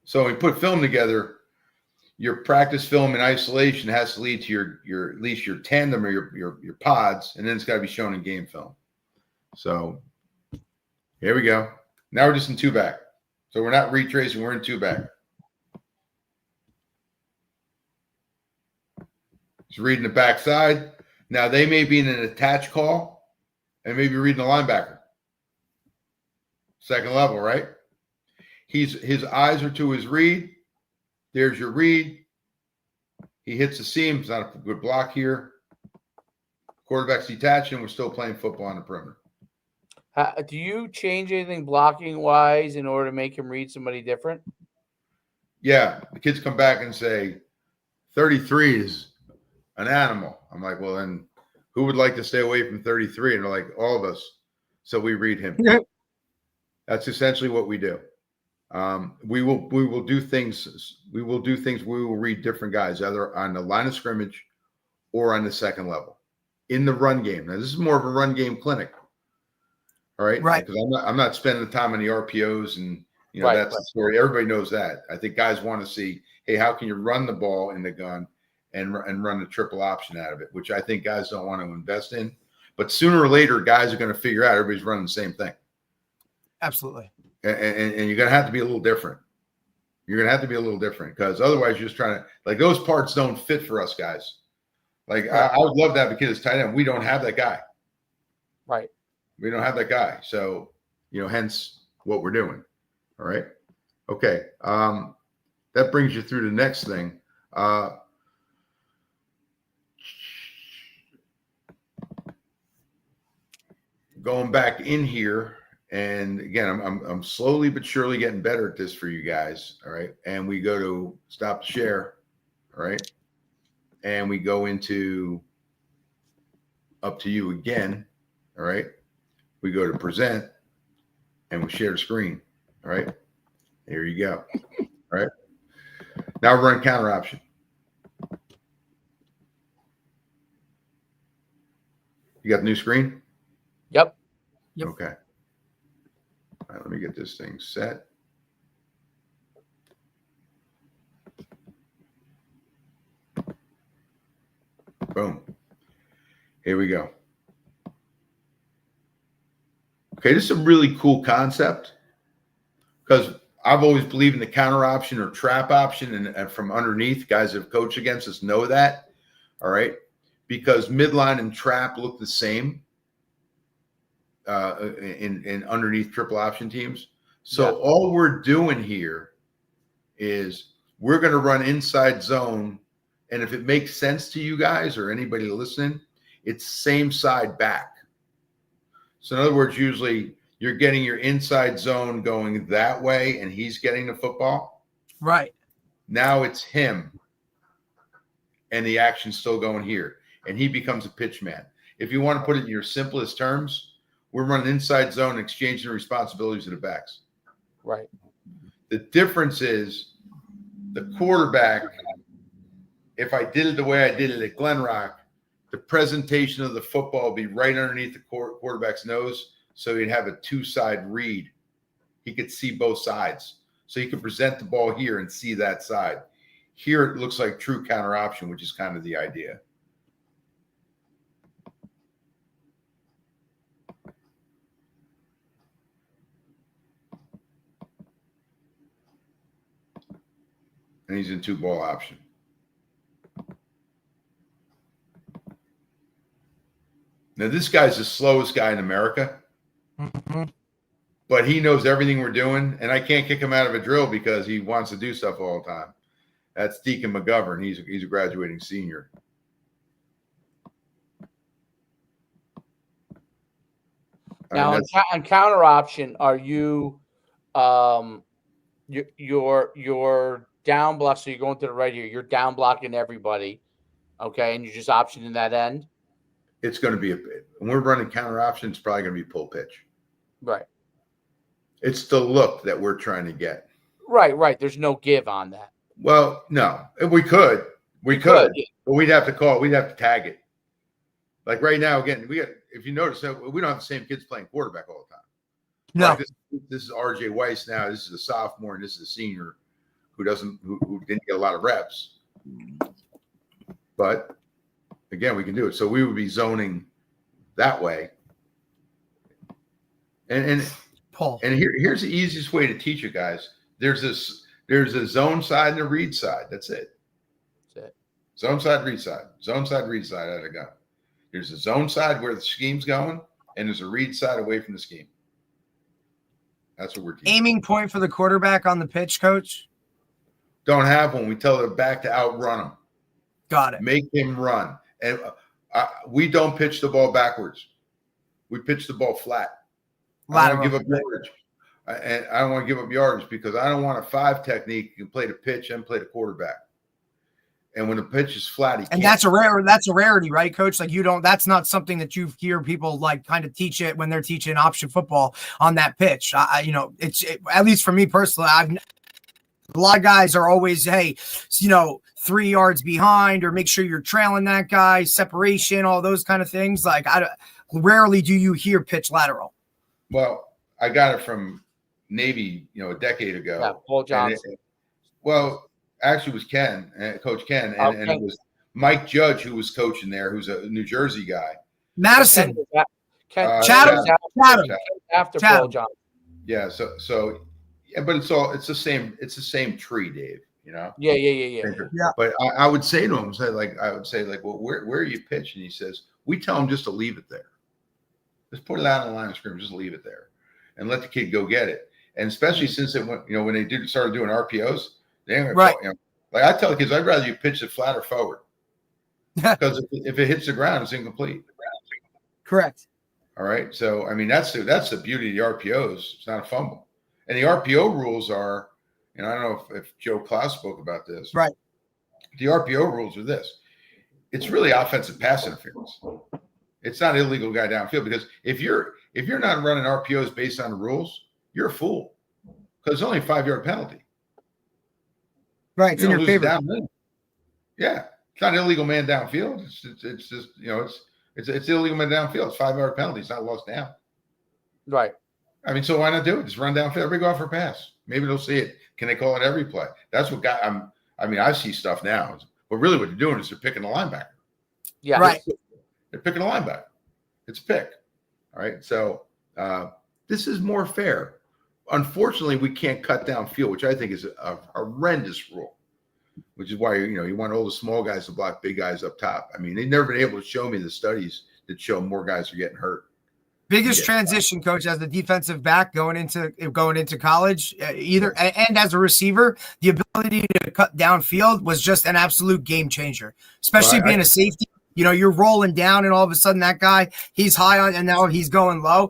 So when we put film together, your practice film in isolation has to lead to your at least your tandem or your pods, and then it's got to be shown in game film. So here we go. Now we're just in two back. So we're not retracing, we're in two back. Just reading the backside. Now they may be in an attach call and maybe reading the linebacker. Second level, right? His eyes are to his read. There's your read. He hits the seam. It's not a good block here. Quarterback's detaching. We're still playing football on the perimeter. Do you change anything blocking wise in order to make him read somebody different? Yeah. The kids come back and say, 33 is an animal. I'm like, well, then who would like to stay away from 33? And they're like, all of us. So we read him. Yeah. That's essentially what we do. We will do things. We will read different guys either on the line of scrimmage or on the second level in the run game. Now, this is more of a run game clinic. All right. Right. Because I'm not spending the time on the RPOs and, Right, that's the story. Everybody knows that. I think guys want to see, hey, how can you run the ball in the gun and run the triple option out of it, which I think guys don't want to invest in. But sooner or later, guys are going to figure out everybody's running the same thing. Absolutely. And you're going to have to be a little different. You're going to have to be a little different because otherwise you're just trying to, like, those parts don't fit for us guys. Like, I would love to have a kid as tight end. We don't have that guy. Right. We don't have that guy. So, hence what we're doing. All right. Okay. That brings you through the next thing. Going back in here. And again, I'm slowly but surely getting better at this for you guys. All right. And we go to stop share. All right. And we go into up to you again. All right. We go to present and we share the screen. All right. There you go. All right. Now we're running counter option. You got the new screen? Yep. Okay. All right, let me get this thing set. Boom. Here we go. Okay, this is a really cool concept because I've always believed in the counter option or trap option, and from underneath, guys that have coached against us know that. All right, because midline and trap look the same in underneath triple option teams. So all we're doing here is we're going to run inside zone, and if it makes sense to you guys or anybody listening, it's same side back. So in other words, usually you're getting your inside zone going that way and he's getting the football. Right. Now it's him and the action's still going here, and he becomes a pitch man. If you want to put it in your simplest terms, we're running inside zone and exchanging responsibilities of the backs. Right. The difference is the quarterback, if I did it the way I did it at Glen Rock, the presentation of the football would be right underneath the quarterback's nose, so he'd have a two-side read. He could see both sides. So he could present the ball here and see that side. Here it looks like true counter option, which is kind of the idea. And he's in two ball option. Now, this guy's the slowest guy in America, but he knows everything we're doing, and I can't kick him out of a drill because he wants to do stuff all the time. That's Deacon McGovern. He's a graduating senior. Now, on counter option, are you you're down block, so you're going to the right here. You're down blocking everybody, okay, and you're just optioning that end. It's going to be when we're running counter option, it's probably going to be pull pitch. Right. It's the look that we're trying to get. Right. There's no give on that. Well, no, we could, but we'd have to call. We'd have to tag it. Like right now, again, if you notice, we don't have the same kids playing quarterback all the time. No. Like this is RJ Weiss now. This is a sophomore, and this is a senior who didn't get a lot of reps. But again, we can do it. So we would be zoning that way. And Paul. And here's the easiest way to teach it, guys. There's a zone side and a read side. That's it. Zone side, read side. Zone side, read side. How'd it go? There's a zone side where the scheme's going, and there's a read side away from the scheme. That's what we're teaching. Aiming point for the quarterback on the pitch, coach? Don't have one. We tell the back to outrun him. Got it. Make him run. And we don't pitch the ball backwards. We pitch the ball flat. I don't want to give up yardage. And I don't want to give up yardage because I don't want a 5 technique. You can play the pitch and play the quarterback. And when the pitch is flat, he can't. That's a rarity, right, coach? Like that's not something that you hear people like kind of teach it when they're teaching option football on that pitch. At least for me personally, a lot of guys are always, hey, 3 yards behind, or make sure you're trailing that guy, separation, all those kind of things. Like rarely do you hear pitch lateral. Well, I got it from Navy, a decade ago. Yeah, Paul Johnson. Actually, it was Ken, Coach Ken, and it was Mike Judge who was coaching there, who's a New Jersey guy. Madison, Chatham. After Paul Johnson. Yeah. So, yeah, but it's the same. It's the same tree, Dave. Yeah. But I would say to him, well, where are you pitching? He says, we tell him just to leave it there. Just put it out on the line of scrimmage, just leave it there, and let the kid go get it. And especially since it went, when they started doing RPOs. Right. Like I tell the kids, I'd rather you pitch it flat or forward because if it hits the ground, it's incomplete. Correct. All right. So, I mean, that's the beauty of the RPOs. It's not a fumble. And the RPO rules are, and I don't know if Joe Klaus spoke about this. Right. The RPO rules are this. It's really offensive pass interference. It's not illegal guy downfield because if you're not running RPOs based on the rules, you're a fool because it's only a 5-yard penalty. Right, it's in your favor. Yeah, it's not illegal man downfield. It's just it's illegal man downfield. It's 5-yard penalty. It's not lost down. Right. I mean, so why not do it? Just run downfield. Everybody go out for a pass. Maybe they'll see it. Can they call it every play? That's what I see stuff now. But really, what they're doing is they're picking a linebacker. Yeah. Right. They're picking a linebacker. It's a pick. All right. So this is more fair. Unfortunately, we can't cut downfield, which I think is a horrendous rule, which is why, you want all the small guys to block big guys up top. I mean, they've never been able to show me the studies that show more guys are getting hurt. Biggest transition, coach, as the defensive back going into college, and as a receiver, the ability to cut downfield was just an absolute game changer, especially being a safety. You're rolling down and all of a sudden that guy, he's high on and now he's going low.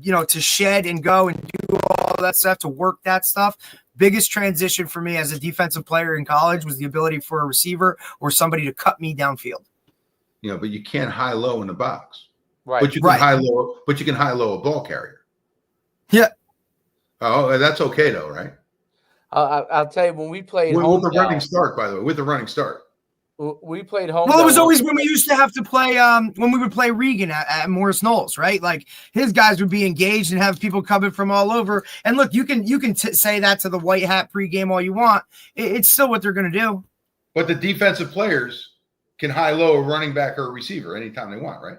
To shed and go and do all that stuff, to work that stuff. Biggest transition for me as a defensive player in college was the ability for a receiver or somebody to cut me downfield. But you can't high-low in the box. Right. But you can high-low. But you can high-low a ball carrier. Yeah. Oh, that's okay though, right? I'll tell you, when we played with the running start, by the way, with the running start. We played home. Well, it was always when we used to have to play, when we would play Regan at Morris Knowles, right? Like his guys would be engaged and have people coming from all over. And look, you can say that to the white hat pregame all you want. It's still what they're going to do. But the defensive players can high-low a running back or a receiver anytime they want, right?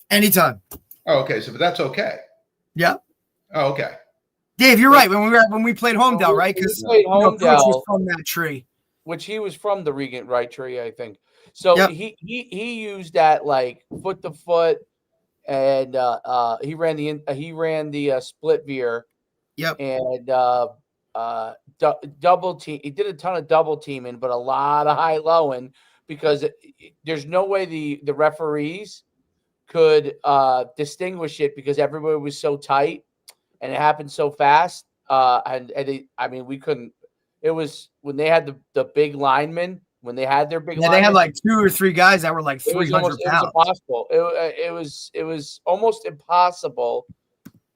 Anytime. Oh, okay. But that's okay. Yeah. Oh, okay. Dave, you're right. When we played Homedale, right? Because Coach was from that tree, which he was from the Regent Right tree, I think. So he used that like foot to foot, and he ran the split veer. Yep. And double team. He did a ton of double teaming, but a lot of high lowing because there's no way the referees could distinguish it because everybody was so tight. And it happened so fast. We couldn't. It was when they had the big linemen, when they had their big linemen. They had like 2 or 3 guys that were like 300 pounds. It was impossible. It was almost impossible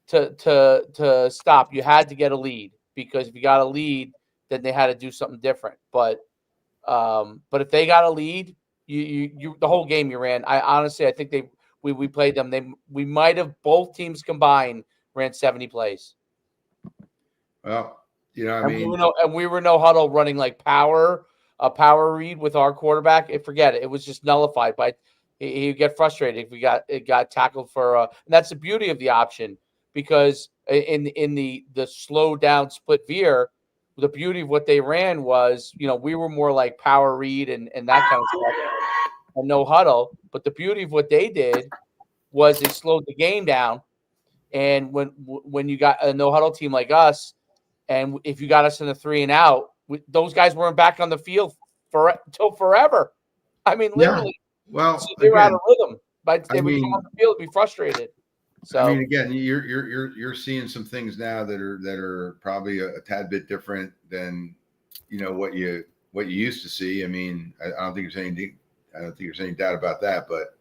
to stop. You had to get a lead because if you got a lead, then they had to do something different. But if they got a lead, you the whole game you ran. I think we played them. We might have both teams combined ran 70 plays. Well, we were no huddle running like a power read with our quarterback. Forget it. It was just nullified. But he'd get frustrated if it got tackled for. And that's the beauty of the option because in the slow down split veer, the beauty of what they ran was we were more like power read and that kind of stuff and no huddle. But the beauty of what they did was they slowed the game down. And when you got a no huddle team like us, and if you got us in a 3 and out, those guys weren't back on the field till forever. I mean, literally. Yeah. Well, so they were out of rhythm. But they would come on the field and be frustrated. So again, you're seeing some things now that are probably a tad bit different than what you used to see. I mean, I don't think there's any doubt about that. But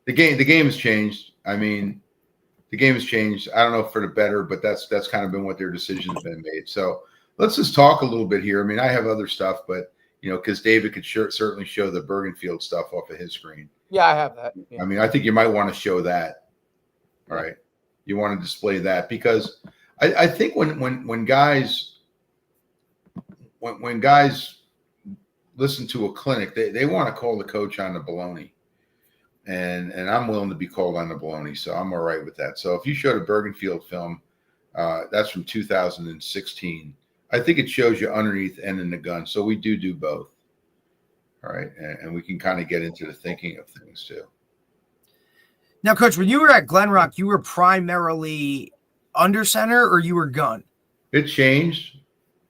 the game has changed. I mean. The game has changed. I don't know for the better, but that's kind of been what their decisions have been made. So let's just talk a little bit here. I mean, I have other stuff, but because David could certainly show the Bergenfield stuff off of his screen. Yeah, I have that. Yeah. I mean, I think you might want to show that. All right, you want to display that because I think when guys listen to a clinic, they want to call the coach on the baloney. And I'm willing to be called on the baloney, so I'm all right with that. So if you showed a Bergenfield film, that's from 2016. I think it shows you underneath and in the gun. So we do both. All right, and we can kind of get into the thinking of things too. Now, Coach, when you were at Glen Rock, you were primarily under center or you were gun? It changed.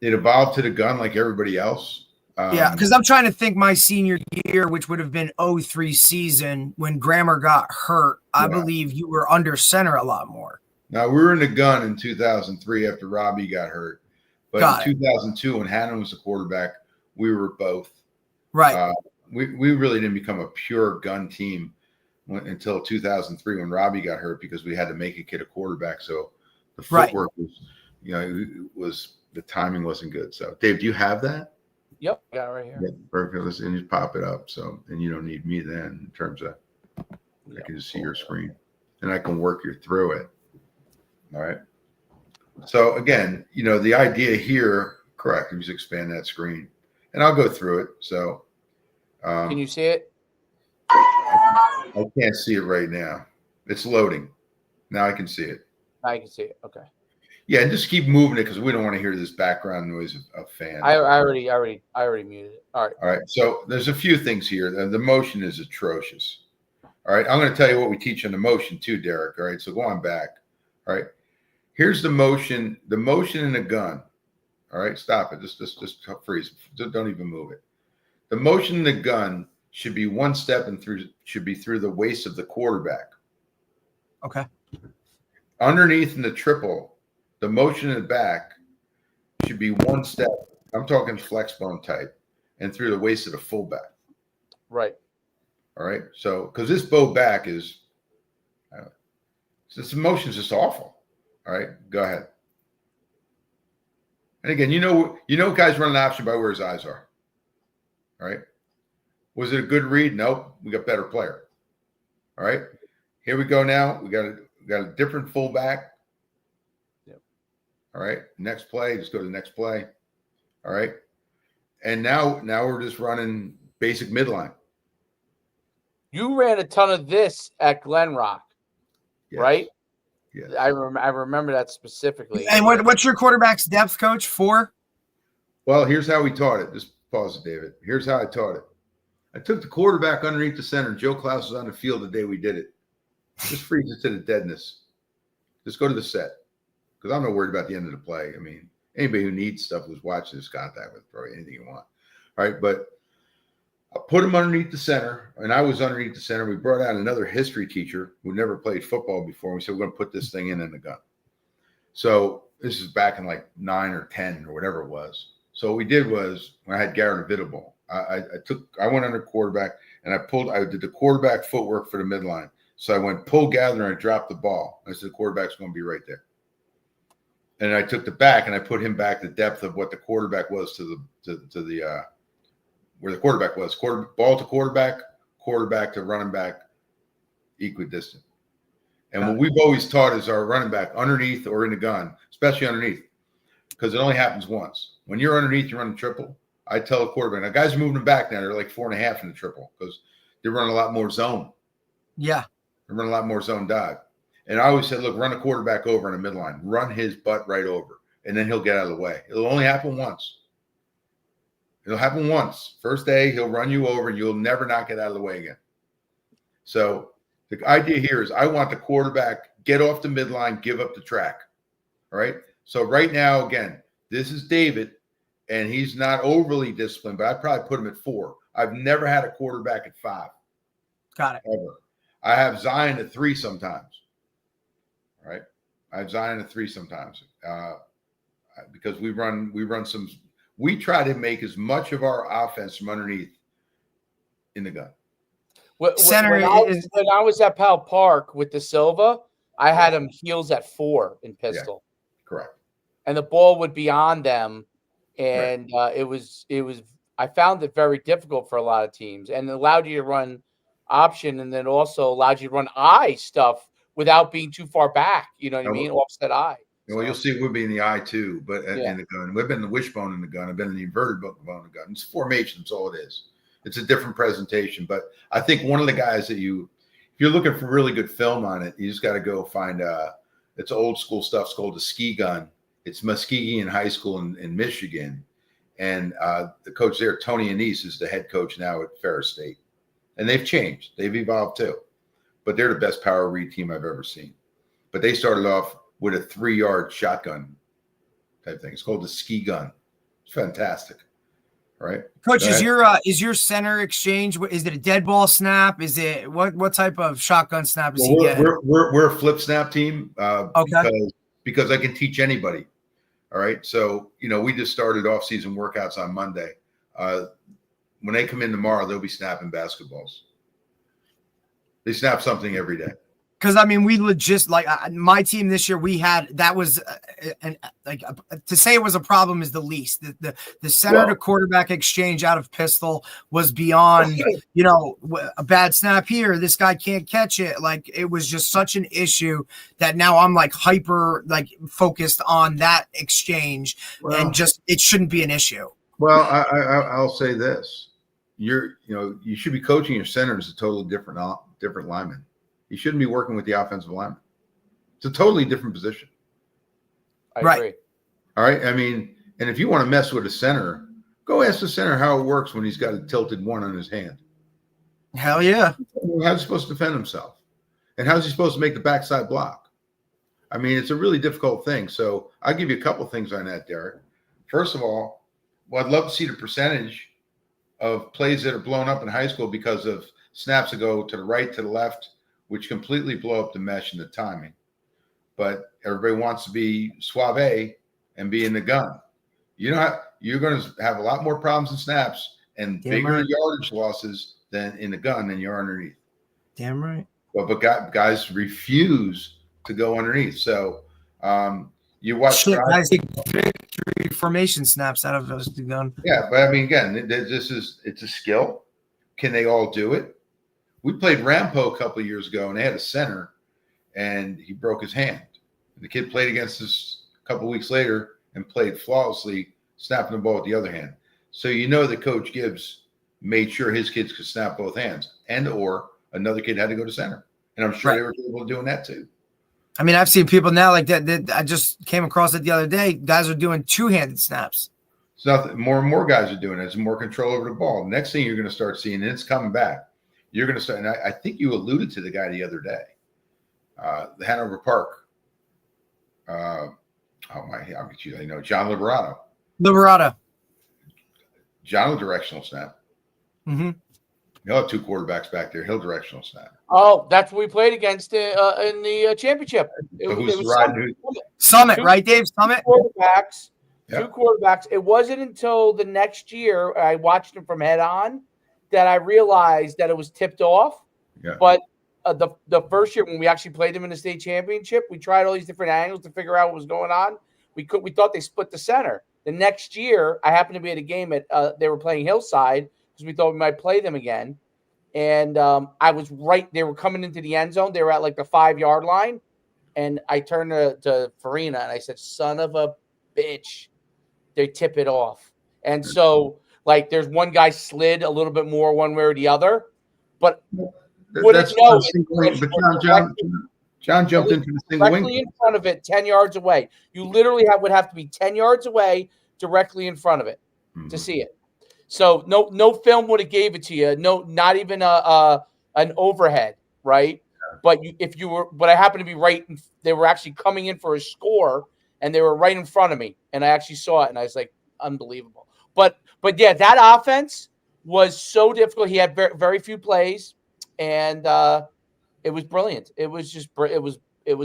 It evolved to the gun like everybody else. Because I'm trying to think my senior year, which would have been 2003 season when Grammer got hurt. I believe you were under center a lot more. Now, we were in the gun in 2003 after Robbie got hurt. But in 2002, when Hannon was the quarterback, we were both. Right. We really didn't become a pure gun team until 2003 when Robbie got hurt because we had to make a kid a quarterback. So the footwork was, the timing wasn't good. So, Dave, do you have that? Yep, got it right here. Yeah, perfect. And you pop it up. So, and you don't need me then in terms of I can just see your screen and I can work you through it. All right. So again, the idea here, correct. You just expand that screen and I'll go through it. So, can you see it? I can't see it right now. It's loading. Now I can see it. I can see it. Okay. Yeah, and just keep moving it because we don't want to hear this background noise of fans. I already muted it. All right. All right. So there's a few things here. The motion is atrocious. All right. I'm going to tell you what we teach on the motion too, Derek. All right. So go on back. All right. Here's the motion in the gun. All right. Stop it. Just freeze. Don't even move it. The motion in the gun should be one step and should be through the waist of the quarterback. Okay. Underneath in the triple, the motion in the back should be one step. I'm talking flex bone type and through the waist of the fullback. Right. All right. So, because this bow back is, this motion's just awful. All right. Go ahead. And again, guys run an option by where his eyes are. All right. Was it a good read? Nope. We got better player. All right. Here we go now. We got a different fullback. Yep. All right. Next play. Just go to the next play. All right. And now we're just running basic midline. You ran a ton of this at Glen Rock, Yes. right? Yes. I remember that specifically. And what's your quarterback's depth, Coach? 4? Well, here's how we taught it. Just pause it, David. Here's how I taught it. I took the quarterback underneath the center. Joe Klaus was on the field the day we did it. Just freeze it to the deadness. Just go to the set. Because I'm not worried about the end of the play. I mean, anybody who needs stuff who's watching this got that with throw anything you want. All right. But I put him underneath the center, and I was underneath the center. We brought out another history teacher who never played football before. And we said, we're going to put this thing in the gun. So this is back in like 9 or 10 or whatever it was. So what we did was when I had Garrett Avidable, I went under quarterback and I did the quarterback footwork for the midline. So I went pull, gather, and I dropped the ball. I said the quarterback's going to be right there. And I took the back and I put him back the depth of what the quarterback was to the where the quarterback was. Ball to quarterback to running back, equidistant. And what we've always taught is our running back underneath or in the gun, especially underneath, because it only happens once. When you're underneath, you're running triple. I tell the quarterback, now guys are moving them back now. They're like 4.5 in the triple because they run a lot more zone. Yeah. They run a lot more zone dive. And I always said, look, run a quarterback over in the midline. Run his butt right over. And then he'll get out of the way. It'll only happen once. It'll happen once. First day, he'll run you over and you'll never not get out of the way again. So the idea here is I want the quarterback get off the midline, give up the track. All right. So right now, again, this is David, and he's not overly disciplined, but I'd probably put him at 4. I've never had a quarterback at 5. Got it. Ever. I have Zion at 3 sometimes. All right. I have Zion at 3 sometimes because we try to make as much of our offense from underneath in the gun. When I was at Powell Park with the Silva, I had him heels at 4 in pistol. Yeah, correct. And the ball would be on them. And it was I found it very difficult for a lot of teams, and it allowed you to run option, and then also allowed you to run eye stuff without being too far back. You know what I mean? Offset eye. Well, you'll see it would be in the eye too, but in the gun. We've been in the wishbone in the gun. I've been in the inverted bone in the gun. It's formation. That's all it is. It's a different presentation. But I think one of the guys that if you're looking for really good film on it, you just got to go find it's old school stuff. It's called the ski gun. It's Muskegon High School in Michigan. And the coach there, Tony Anise, is the head coach now at Ferris State. And they've changed. They've evolved too. But they're the best power read team I've ever seen. But they started off with a 3-yard shotgun type thing. It's called the ski gun. It's fantastic. Right? Coach, is your center exchange, is it a dead ball snap? Is it what type of shotgun snap is he getting? We're a flip snap team okay. because I can teach anybody. All right. So, we just started off-season workouts on Monday. When they come in tomorrow, they'll be snapping basketballs. They snap something every day. Because I mean, we legit my team this year. We had to say it was a problem is the least. The center to quarterback exchange out of pistol was beyond a bad snap here. This guy can't catch it. Like it was just such an issue that now I'm hyper focused on that exchange and just it shouldn't be an issue. Well, I'll say this: you should be coaching your center as a totally different lineman. You shouldn't be working with the offensive lineman. It's a totally different position. I agree. All right. I mean, and if you want to mess with a center, go ask the center how it works when he's got a tilted one on his hand. Hell yeah. How's he supposed to defend himself? And how's he supposed to make the backside block? I mean, it's a really difficult thing. So I'll give you a couple things on that, Derek. First of all, I'd love to see the percentage of plays that are blown up in high school because of snaps that go to the right, to the left, which completely blow up the mesh and the timing. but everybody wants to be suave and be in the gun. You're going to have a lot more problems in snaps and bigger yardage losses than in the gun than you're underneath. Damn right. But guys refuse to go underneath. So you watch guys take victory formation snaps out of those gun. Yeah, but I mean, again, it's a skill. Can they all do it? We played Rampo a couple of years ago, and they had a center, and he broke his hand. And the kid played against us a couple of weeks later and played flawlessly, snapping the ball with the other hand. So that Coach Gibbs made sure his kids could snap both hands, and or another kid had to go to center. And I'm sure they were capable of doing that too. I mean, I've seen people now like that. I just came across it the other day. Guys are doing two-handed snaps. It's nothing. More and more guys are doing it. It's more control over the ball. Next thing you're going to start seeing, and it's coming back. You're going to start, and I think you alluded to the guy the other day, the Hanover Park. John Liberato. John will directional snap. Mm-hmm. He'll have two quarterbacks back there. He'll directional snap. Oh, that's what we played against in the championship. Summit, right, Dave? Summit. Two quarterbacks. It wasn't until the next year I watched him from head on that I realized that it was tipped off. Yeah. But the first year when we actually played them in the state championship, we tried all these different angles to figure out what was going on. We thought they split the center. The next year, I happened to be at a game at they were playing Hillside because we thought we might play them again. And I was right. They were coming into the end zone. They were at like the 5-yard line. And I turned to Farina and I said, son of a bitch. They tip it off. And so, like, there's one guy slid a little bit more one way or the other. But John jumped into the single wing. Directly in front of it, 10 yards away. You literally would have to be 10 yards away directly in front of it to see it. So no film would have gave it to you. No, not even an overhead, right? But but I happened to be right. They were actually coming in for a score, and they were right in front of me, and I actually saw it, and I was like, unbelievable. But yeah, that offense was so difficult. He had very, very few plays, and it was brilliant. It was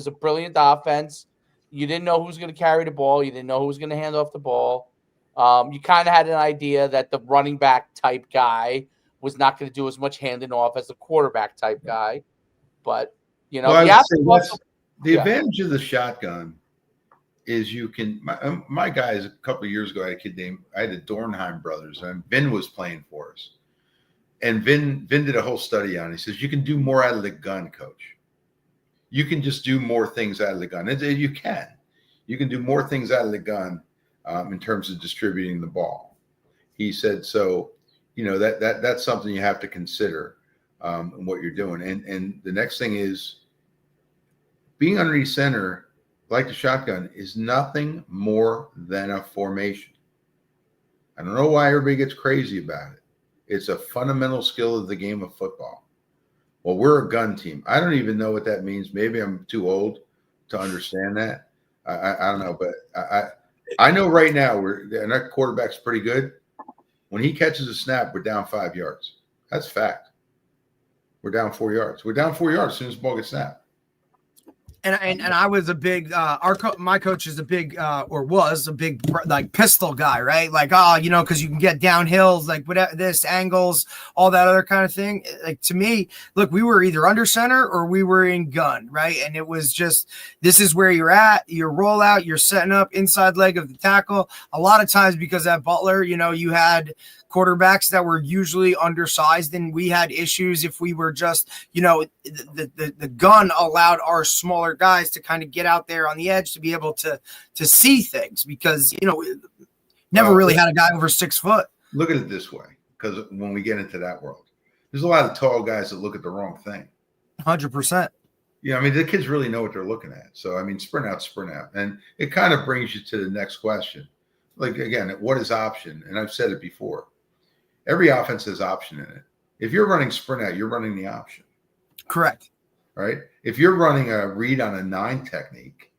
a brilliant offense. You didn't know who was going to carry the ball. You didn't know who was going to hand off the ball. You kind of had an idea that the running back type guy was not going to do as much handing off as the quarterback type guy. But, the advantage of the shotgun is you can – my guys a couple of years ago, I had the Dornheim brothers, and Vin was playing for us. And Vin did a whole study on it. He says, you can do more out of the gun, coach. You can just do more things out of the gun. You can. You can do more things out of the gun in terms of distributing the ball. He said, so, that's something you have to consider in what you're doing. And the next thing is being underneath center, like the shotgun, is nothing more than a formation. I don't know why everybody gets crazy about it. It's a fundamental skill of the game of football. Well, we're a gun team. I don't even know what that means. Maybe I'm too old to understand that. I don't know, but I know right now and our quarterback's pretty good. When he catches a snap, we're down 5 yards. That's fact. We're down 4 yards. We're down 4 yards as soon as the ball gets snapped. And I was a big my coach is a big or was a big like pistol guy, right? Like because you can get downhills, like whatever this angles, all that other kind of thing. Like to me, look, we were either under center or we were in gun, right? And it was just this is where you're at, your rollout, you're setting up inside leg of the tackle. A lot of times because at Butler, you had quarterbacks that were usually undersized, and we had issues if we were just, the gun allowed our smaller guys to kind of get out there on the edge to be able to see things because, never really had a guy over 6 foot. Look at it this way, because when we get into that world, there's a lot of tall guys that look at the wrong thing. 100%. The kids really know what they're looking at. So, sprint out. And it kind of brings you to the next question. Like, again, what is option? And I've said it before. Every offense has option in it. If you're running sprint out, you're running the option. Correct. Right? If you're running a read on a 9 technique,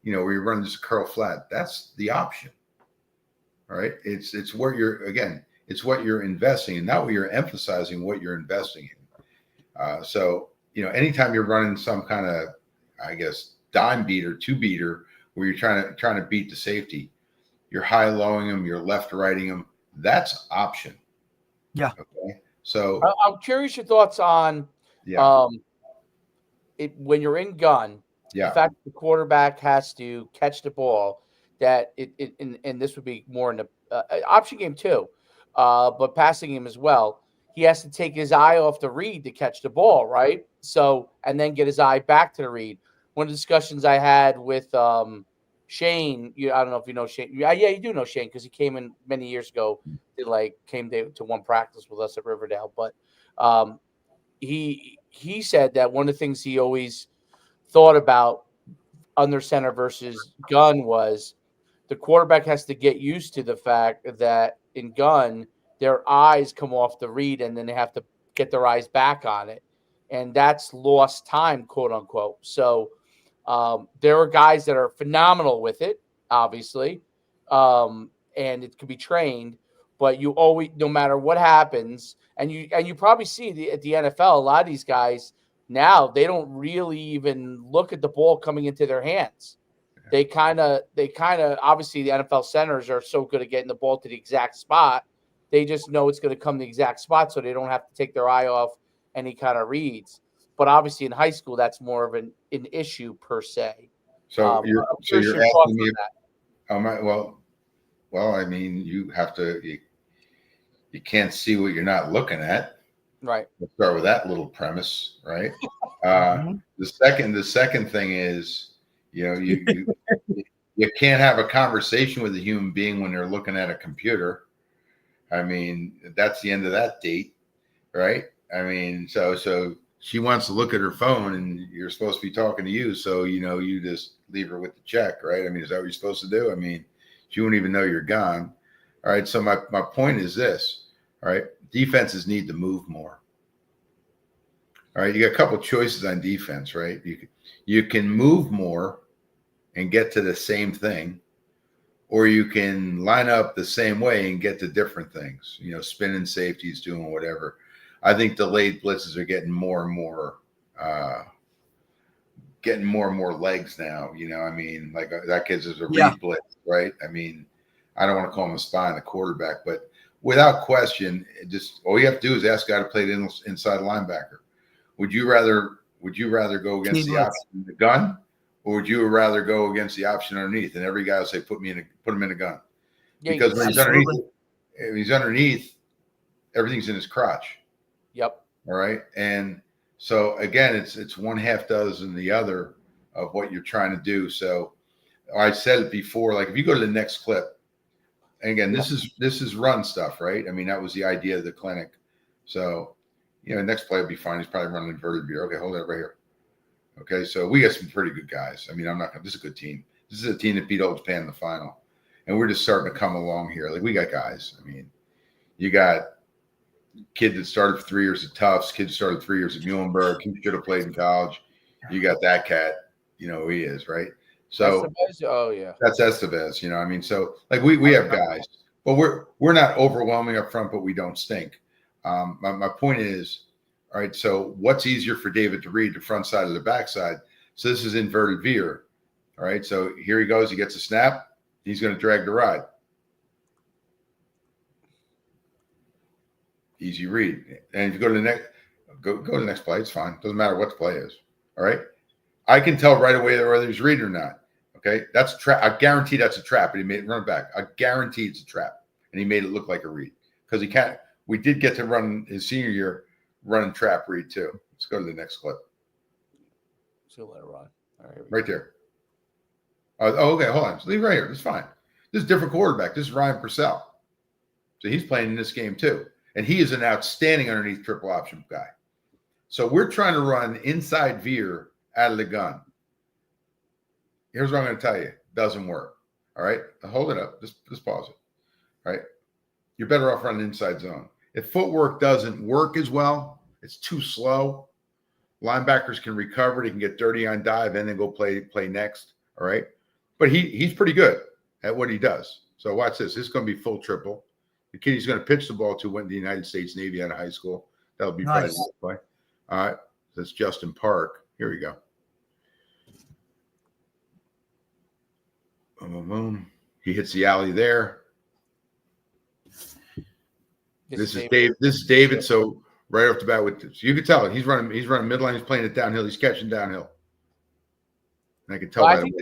where you're running just a curl flat, that's the option. All right? It's where it's what you're investing in, not what you're emphasizing, what you're investing in. So, anytime you're running some kind of, dime beater, two beater, where you're trying to beat the safety. You're high lowing them, you're left righting them. That's option. Yeah. Okay. So I'm curious your thoughts on yeah, when you're in gun, the yeah, fact that the quarterback has to catch the ball, that and this would be more in the option game too, but passing game as well. He has to take his eye off the read to catch the ball, right? So, and then get his eye back to the read. One of the discussions I had with Shane, I don't know if you know Shane. Yeah, you do know Shane because he came in many years ago. Came to one practice with us at Riverdale, but um, he said that one of the things he always thought about under center versus gun was the quarterback has to get used to the fact that in gun their eyes come off the read and then they have to get their eyes back on it, and that's lost time, quote unquote. So there are guys that are phenomenal with it, obviously, and it can be trained. But you always, no matter what happens, and you probably see at the NFL, a lot of these guys now they don't really even look at the ball coming into their hands. They kind of obviously the NFL centers are so good at getting the ball to the exact spot. They just know it's going to come the exact spot, so they don't have to take their eye off any kind of reads. But obviously in high school, that's more of an issue per se. so I'm you're curious your thoughts asking me, on that. well, I mean, you can't see what you're not looking at. Right. Let's start with that little premise, right? Mhm. The second thing is, you can't have a conversation with a human being when they're looking at a computer. I mean, that's the end of that date, right? I mean, so she wants to look at her phone, and you're supposed to be talking to you, so you just leave her with the check, right? I mean, is that what you're supposed to do? I mean, she won't even know you're gone. All right. So my point is this. All right. Defenses need to move more. All right. You got a couple of choices on defense, right? You can move more and get to the same thing, or you can line up the same way and get to different things, spinning safeties, doing whatever. I think delayed blitzes are getting more and more legs now. I mean, like that kid's is a read blitz, right? I mean, I don't want to call him a spy on the quarterback, but without question, just all you have to do is ask a guy to play the inside linebacker. Would you rather go against the option in the gun, or would you rather go against the option underneath? And every guy will say, put him in a gun. Yeah, Because when he's underneath, everything's in his crotch. Yep. All right. And so again, it's one half dozen the other of what you're trying to do. So I said it before, like if you go to the next clip, and again, this is run stuff, right? I mean, that was the idea of the clinic. So, next play will be fine. He's probably running inverted veer. Okay, hold that right here. Okay, so we got some pretty good guys. I mean, this is a good team. This is a team that beat Old Japan in the final. And we're just starting to come along here. Like, we got guys. I mean, you got kid that started for 3 years at Tufts, kid started 3 years at Muhlenberg, he should have played in college. You got that cat, who he is, right? So oh yeah, that's Estevez, I mean, so like we have guys, but we're not overwhelming up front, but we don't stink. My point is, all right, so what's easier for David to read, the front side or the back side? So this is inverted veer. All right, so here he goes. He gets a snap. He's going to drag the ride. Easy read. And if you go to the next, go to the next play, it's fine. Doesn't matter what the play is. All right. I can tell right away whether he's reading or not. Okay. That's a trap. I guarantee that's a trap. And he made it run back. I guarantee it's a trap. And he made it look like a read because he can't. We did get to run his senior year running trap read too. Let's go to the next clip. So let it run. All right there. Okay. Hold on. Just leave it right here. It's fine. This is a different quarterback. This is Ryan Purcell. So he's playing in this game too. And he is an outstanding underneath triple option guy. So we're trying to run inside veer out of the gun. Here's what I'm going to tell you. Doesn't work. All right. Hold it up. Just pause it. All right. You're better off running inside zone. If footwork doesn't work as well, it's too slow. Linebackers can recover. They can get dirty on dive and then go play next. All right. But he's pretty good at what he does. So watch this. This is going to be full triple. The kid he's going to pitch the ball to went to the United States Navy out of high school. That'll be nice. Play. All right. That's Justin Park. Here we go. Boom, boom, boom. He hits the alley there. This is David. This is David. So right off the bat with this, you can tell he's running midline. He's playing it downhill. He's catching downhill. And I can tell. Well, I think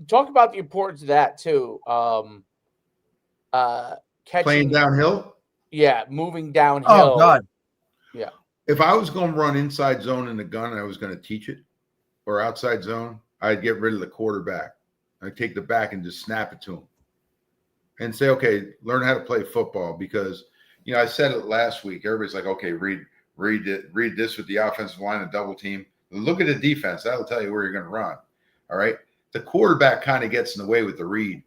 talk about the importance of that too. Catching playing downhill. Yeah, moving downhill. Oh God. Yeah. If I was going to run inside zone in the gun and I was going to teach it, or outside zone, I'd get rid of the quarterback. I'd take the back and just snap it to him, and say, okay, learn how to play football. Because I said it last week. Everybody's like, okay, read this with the offensive line and double team. Look at the defense. That'll tell you where you're going to run. All right. The quarterback kind of gets in the way with the read.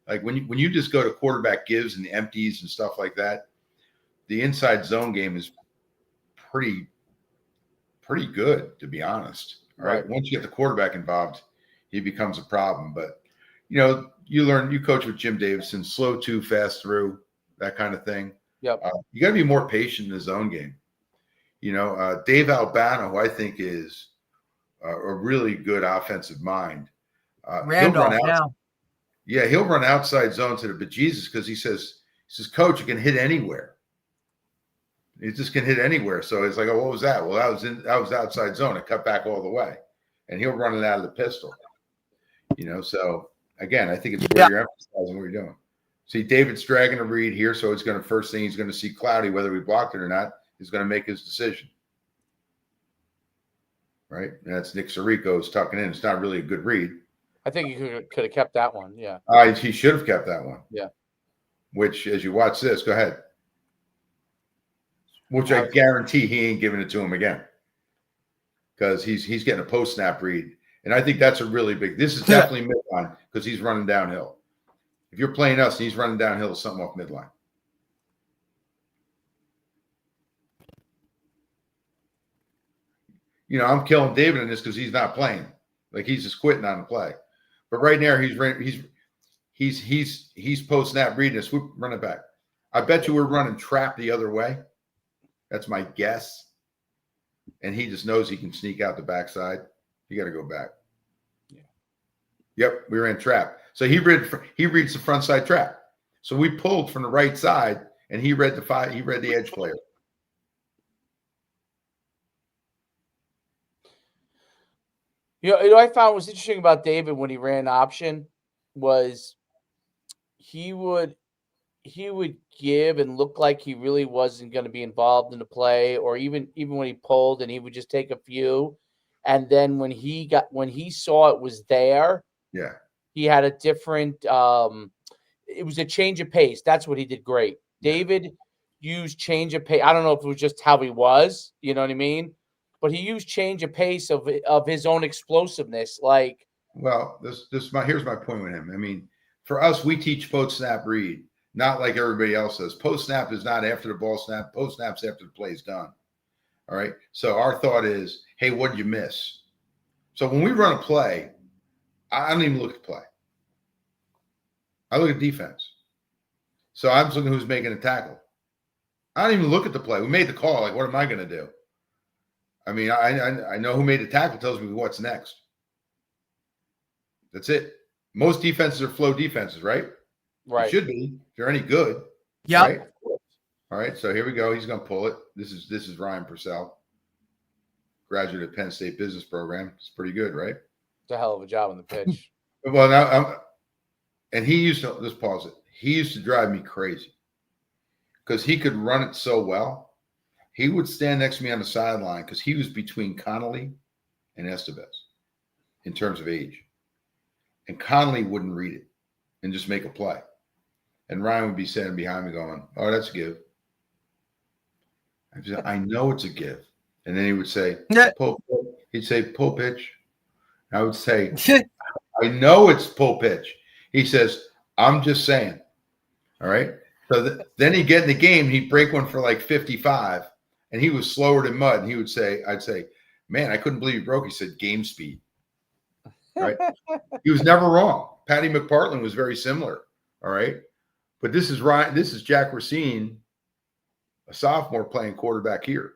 Like when you just go to quarterback gives and empties and stuff like that, the inside zone game is pretty good, to be honest. All right. Once you get the quarterback involved, he becomes a problem. But you coach with Jim Davidson, slow to, fast through, that kind of thing. Yep. You got to be more patient in the zone game. Dave Albano, who I think is a really good offensive mind. Randolph now. Yeah, he'll run outside zone to the bejesus because he says, Coach, you can hit anywhere. He just can hit anywhere. So it's like, oh, what was that? Well, that was outside zone. It cut back all the way, and he'll run it out of the pistol. So again, I think it's where you're emphasizing what you're doing. See, David's dragging a read here, so it's going to first thing he's going to see Cloudy, whether we blocked it or not, is going to make his decision. Right? And that's Nick Sirico's tucking in. It's not really a good read. I think he could have kept that one. Yeah. He should have kept that one. Yeah. Which, as you watch this, go ahead. Which I guarantee he ain't giving it to him again, because he's getting a post snap read, and I think that's a really big. This is definitely midline because he's running downhill. If you're playing us and he's running downhill, it's something off midline. I'm killing David in this because he's not playing. Like, he's just quitting on the play. But right now he's post snap reading a swoop, run it back. I bet you we're running trap the other way. That's my guess. And he just knows he can sneak out the backside. You got to go back. Yeah. Yep, we ran trap. So he reads the front side trap. So we pulled from the right side, and he read the edge player. I found was interesting about David when he ran option was he would give and look like he really wasn't going to be involved in the play, or even when he pulled, and he would just take a few, and then when he saw it was there, he had a different. It was a change of pace. That's what he did great. David used change of pace. I don't know if it was just how he was. You know what I mean? But he used change of pace of his own explosiveness. Like, well, here's my point with him. I mean, for us, we teach post snap read, not like everybody else does. Post snap is not after the ball snap. Post snap's after the play's done. All right. So our thought is, hey, what did you miss? So when we run a play, I don't even look at the play. I look at defense. So I'm just looking who's making a tackle. I don't even look at the play. We made the call. Like, what am I going to do? I mean, I know who made the tackle, tells me what's next. That's it. Most defenses are flow defenses, right? Right. It should be. If they're any good. Yeah. Right? All right. So here we go. He's going to pull it. This is Ryan Purcell, graduate of Penn State Business Program. It's pretty good, right? It's a hell of a job on the pitch. Well, now, and he used to, just pause it. He used to drive me crazy because he could run it so well. He would stand next to me on the sideline because he was between Connolly and Estevez in terms of age. And Connolly wouldn't read it and just make a play. And Ryan would be standing behind me going, oh, that's a give. I know it's a give. And then he would say, he'd say, pull pitch. I would say, I know it's pull pitch. He says, I'm just saying. All right. So then he'd get in the game. He'd break one for like 55. And he was slower than mud. And he would say, I'd say, man, I couldn't believe he broke. He said, game speed. Right. He was never wrong. Patty McPartland was very similar. All right. But this is Ryan. This is Jack Racine, a sophomore playing quarterback here.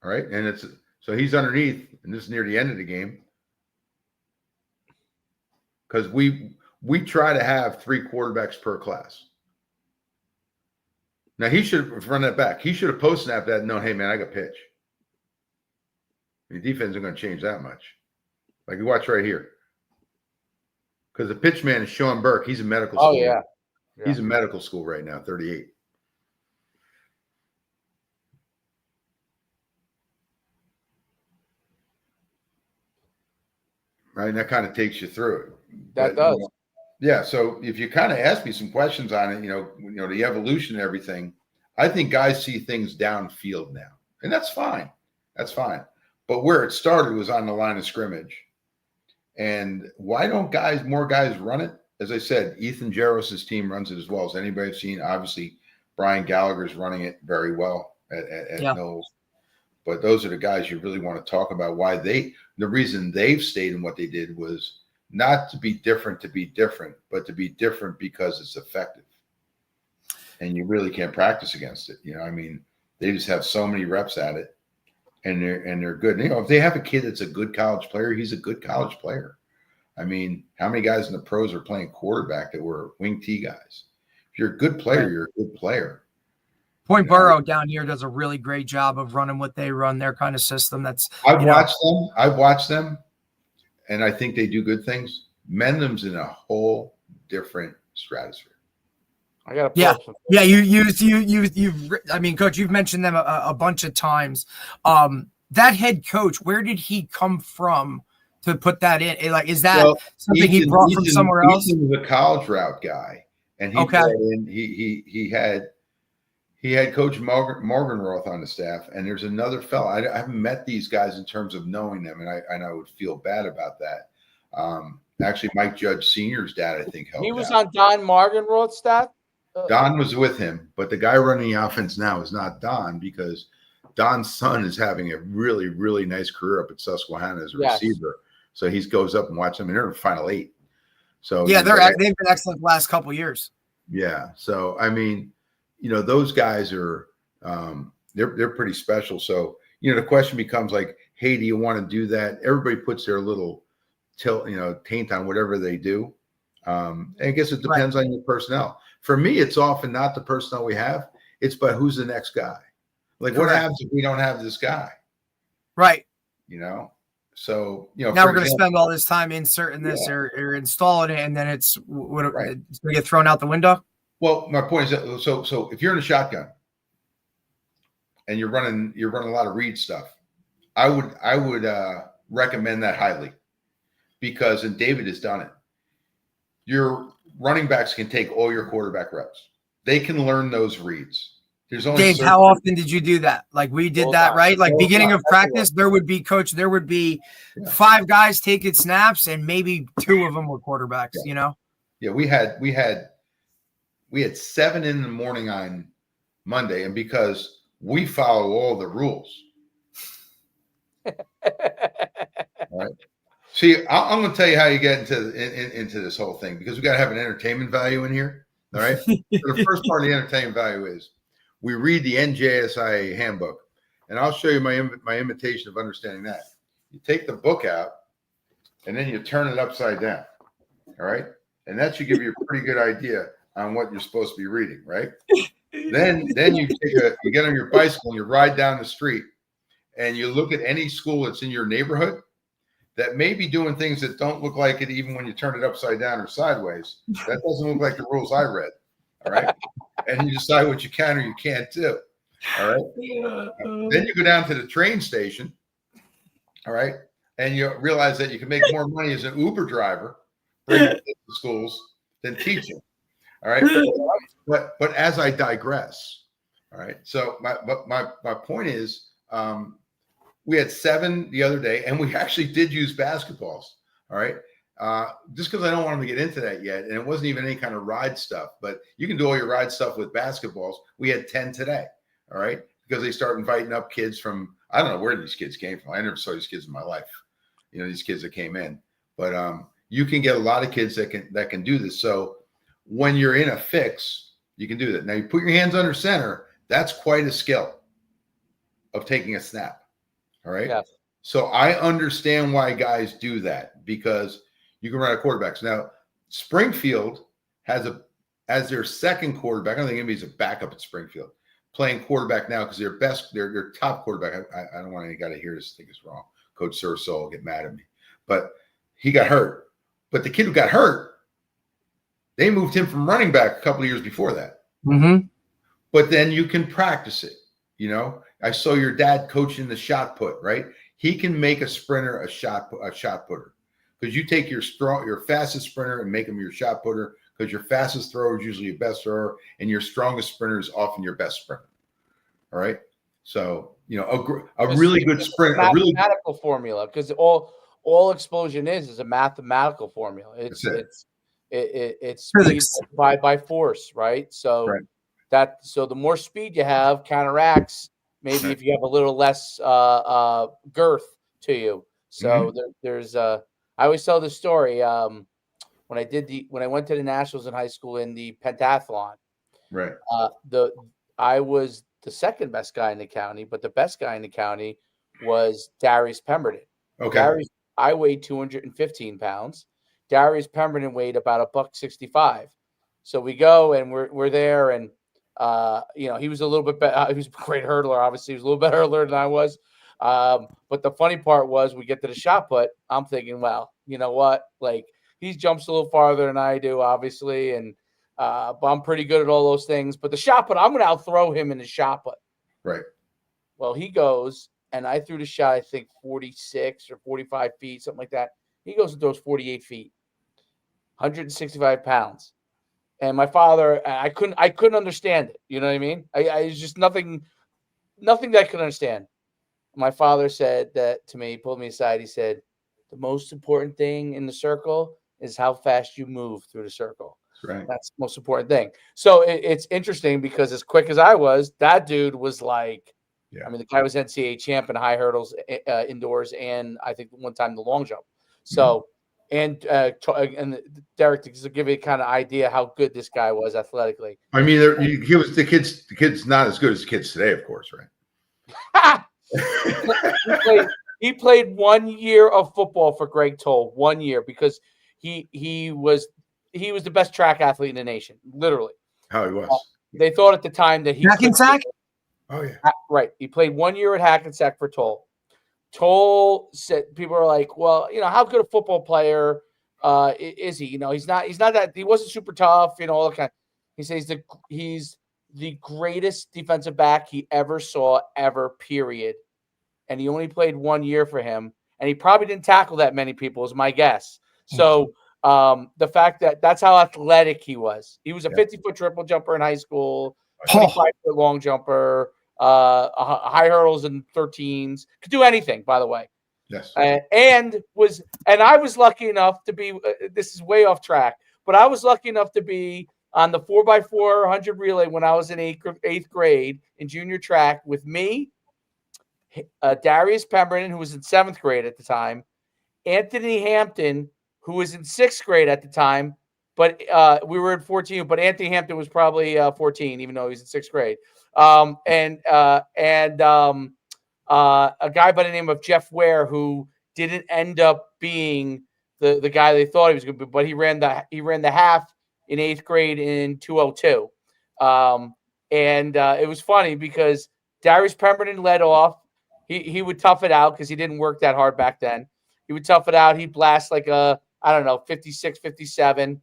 All right. And so he's underneath, and this is near the end of the game. because we try to have 3 quarterbacks per class. Now he should have run that back. He should have post snapped that and known, hey man, I got pitch. The defense isn't going to change that much. Like you watch right here. Because the pitch man is Sean Burke. He's in medical school. Oh, yeah. He's in medical school right now, 38. Right, and that kind of takes you through it. That does. You know, yeah, so if you kind of ask me some questions on it, you know, the evolution and everything, I think guys see things downfield now. And that's fine. That's fine. But where it started was on the line of scrimmage. And why don't more guys run it? As I said, Ethan Jaros's team runs it as well as anybody I've seen. Obviously, Brian Gallagher's running it very well at Knowles. But those are the guys you really want to talk about. Why the reason they've stayed in what they did was not to be different, but to be different because it's effective. And you really can't practice against it. You know, I mean, they just have so many reps at it, and they're good. And, you know, if they have a kid that's a good college player, he's a good college player. I mean, how many guys in the pros are playing quarterback that were wing T guys? If you're a good player, you're a good player. Point Borough down here does a really great job of running what they run, their kind of system. I've watched them, and I think they do good things. Mendham's in a whole different stratosphere. I got yeah. I mean, Coach, you've mentioned them a bunch of times. That head coach, where did he come from to put that in? Like, is that something he brought from somewhere else? He was a college route guy, and he brought in, he had Coach Morgenroth on the staff, and there's another fella. I haven't met these guys in terms of knowing them, and I would feel bad about that. Actually, Mike Judge Sr.'s dad, I think, helped. He was on Don Morgenroth's staff. Don was with him, but the guy running the offense now is not Don, because Don's son is having a really, really nice career up at Susquehanna as a receiver. So he goes up and watches them, and they're in the Final 8. So yeah, they've been excellent the last couple of years. Yeah. So I mean, you know, those guys are they're pretty special. So, you know, the question becomes like, hey, do you want to do that? Everybody puts their little taint on whatever they do. And I guess it depends on your personnel. For me, it's often not the personnel we have. It's but who's the next guy. Like, what happens if we don't have this guy? Right. You know? So, you know, now we're going to spend all this time inserting this or installing it, and then it's going to get thrown out the window. Well, my point is that so if you're in a shotgun and you're running a lot of read stuff, I would recommend that highly, because, and David has done it, your running backs can take all your quarterback reps. They can learn those reads. There's only Dave, how often did you do that? Like, we did that, right? Like, beginning of practice, there would be 5 guys taking snaps, and maybe 2 of them were quarterbacks, you know? Yeah, we had 7 in the morning on Monday, and because we follow all the rules. All right. See, I'm going to tell you how you get into this whole thing, because we got to have an entertainment value in here. All right. So the first part of the entertainment value is we read the NJSIA handbook, and I'll show you my imitation of understanding that. You take the book out, and then you turn it upside down. All right. And that should give you a pretty good idea on what you're supposed to be reading, right? Then you get on your bicycle and you ride down the street, and you look at any school that's in your neighborhood that may be doing things that don't look like it, even when you turn it upside down or sideways. That doesn't look like the rules I read. All right. And you decide what you can or you can't do. All right. Then you go down to the train station. All right. And you realize that you can make more money as an Uber driver bringing kids to schools than teaching. All right. But as I digress. All right. So my point is, we had 7 the other day, and we actually did use basketballs. All right. Just because I don't want them to get into that yet. And it wasn't even any kind of ride stuff, but you can do all your ride stuff with basketballs. We had 10 today. All right. Because they start inviting up kids from, I don't know where these kids came from. I never saw these kids in my life. You know, these kids that came in, but you can get a lot of kids that can do this. So when you're in a fix, you can do that. Now you put your hands under center. That's quite a skill of taking a snap. All right. Yes. So I understand why guys do that, because You can run out of quarterbacks. Now, Springfield as their second quarterback. I don't think anybody's a backup at Springfield playing quarterback now because their top quarterback. I don't want any guy to hear this think it's wrong. Coach Sursol will get mad at me, but he got hurt. But the kid who got hurt, they moved him from running back a couple of years before that. Mm-hmm. But then you can practice it. I saw your dad coaching the shot put, right? He can make a sprinter a shot putter because you take your fastest sprinter and make him your shot putter because your fastest thrower is usually your best thrower and your strongest sprinter is often your best sprinter. All right. So, a really good sprint, a really mathematical formula, because all explosion is a mathematical formula. It's speed by force, right? So the more speed you have counteracts maybe if you have a little less girth to you. So there's I always tell the story when I went to the nationals in high school in the pentathlon. Right. I was the second best guy in the county, but the best guy in the county was Darius Pemberton. Okay. I weighed 215 pounds. Darius Pemberton weighed about $165. So we go and we're there, and he was a little bit better. He was a great hurdler. Obviously, he was a little better hurdler than I was. But the funny part was we get to the shot put. I'm thinking, well, you know what? Like, he jumps a little farther than I do, obviously, and but I'm pretty good at all those things. But the shot put, I'm going to outthrow him in the shot put. Right. Well, he goes, and I threw the shot, I think 46 or 45 feet, something like that. He goes and throws 48 feet, 165 pounds. And my father, I couldn't understand it. You know what I mean? I was just nothing that I could understand. My father said that to me, he pulled me aside. He said, the most important thing in the circle is how fast you move through the circle. Right. That's the most important thing. So it's interesting because as quick as I was, that dude was like, I mean, the guy was NCAA champ in high hurdles indoors, and I think one time the long jump. So, and Derek, to give you a kind of idea how good this guy was athletically. I mean, he was the kid's not as good as the kids today, of course, right? He played 1 year of football for Greg Toll, 1 year, because he was the best track athlete in the nation, literally. How he was. They thought at the time that he Hackensack? Oh yeah. Right. He played 1 year at Hackensack for Toll. Toll said, people are like, well, how good a football player is he? He's not that, he wasn't super tough, all that kind. He says he's the greatest defensive back he ever saw, period. And he only played 1 year for him, and he probably didn't tackle that many people, is my guess. So the fact that's how athletic he was. He was a 50-foot triple jumper in high school, 25-foot long jumper, high hurdles in 13s. Could do anything, by the way. Yes. And I was lucky enough to be. This is way off track, but I was lucky enough to be on the 4x400 relay when I was in eighth grade in junior track with me, Darius Pemberton, who was in 7th grade at the time, Anthony Hampton, who was in 6th grade at the time, but we were at 14. But Anthony Hampton was probably 14, even though he was in 6th grade. And a guy by the name of Jeff Ware, who didn't end up being the guy they thought he was going to be, but he ran the half in 8th grade in 2:02. And it was funny because Darius Pemberton led off. He would tough it out because he didn't work that hard back then. He would tough it out. He'd blast like 56, 57.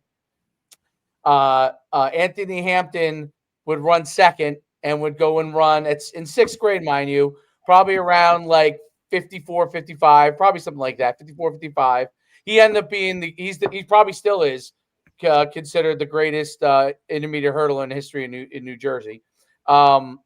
Anthony Hampton would run second and would go and run. It's in 6th grade, mind you, probably around like 54, 55, probably something like that, 54, 55. He ended up being he probably still is considered the greatest intermediate hurdler in history in New Jersey. And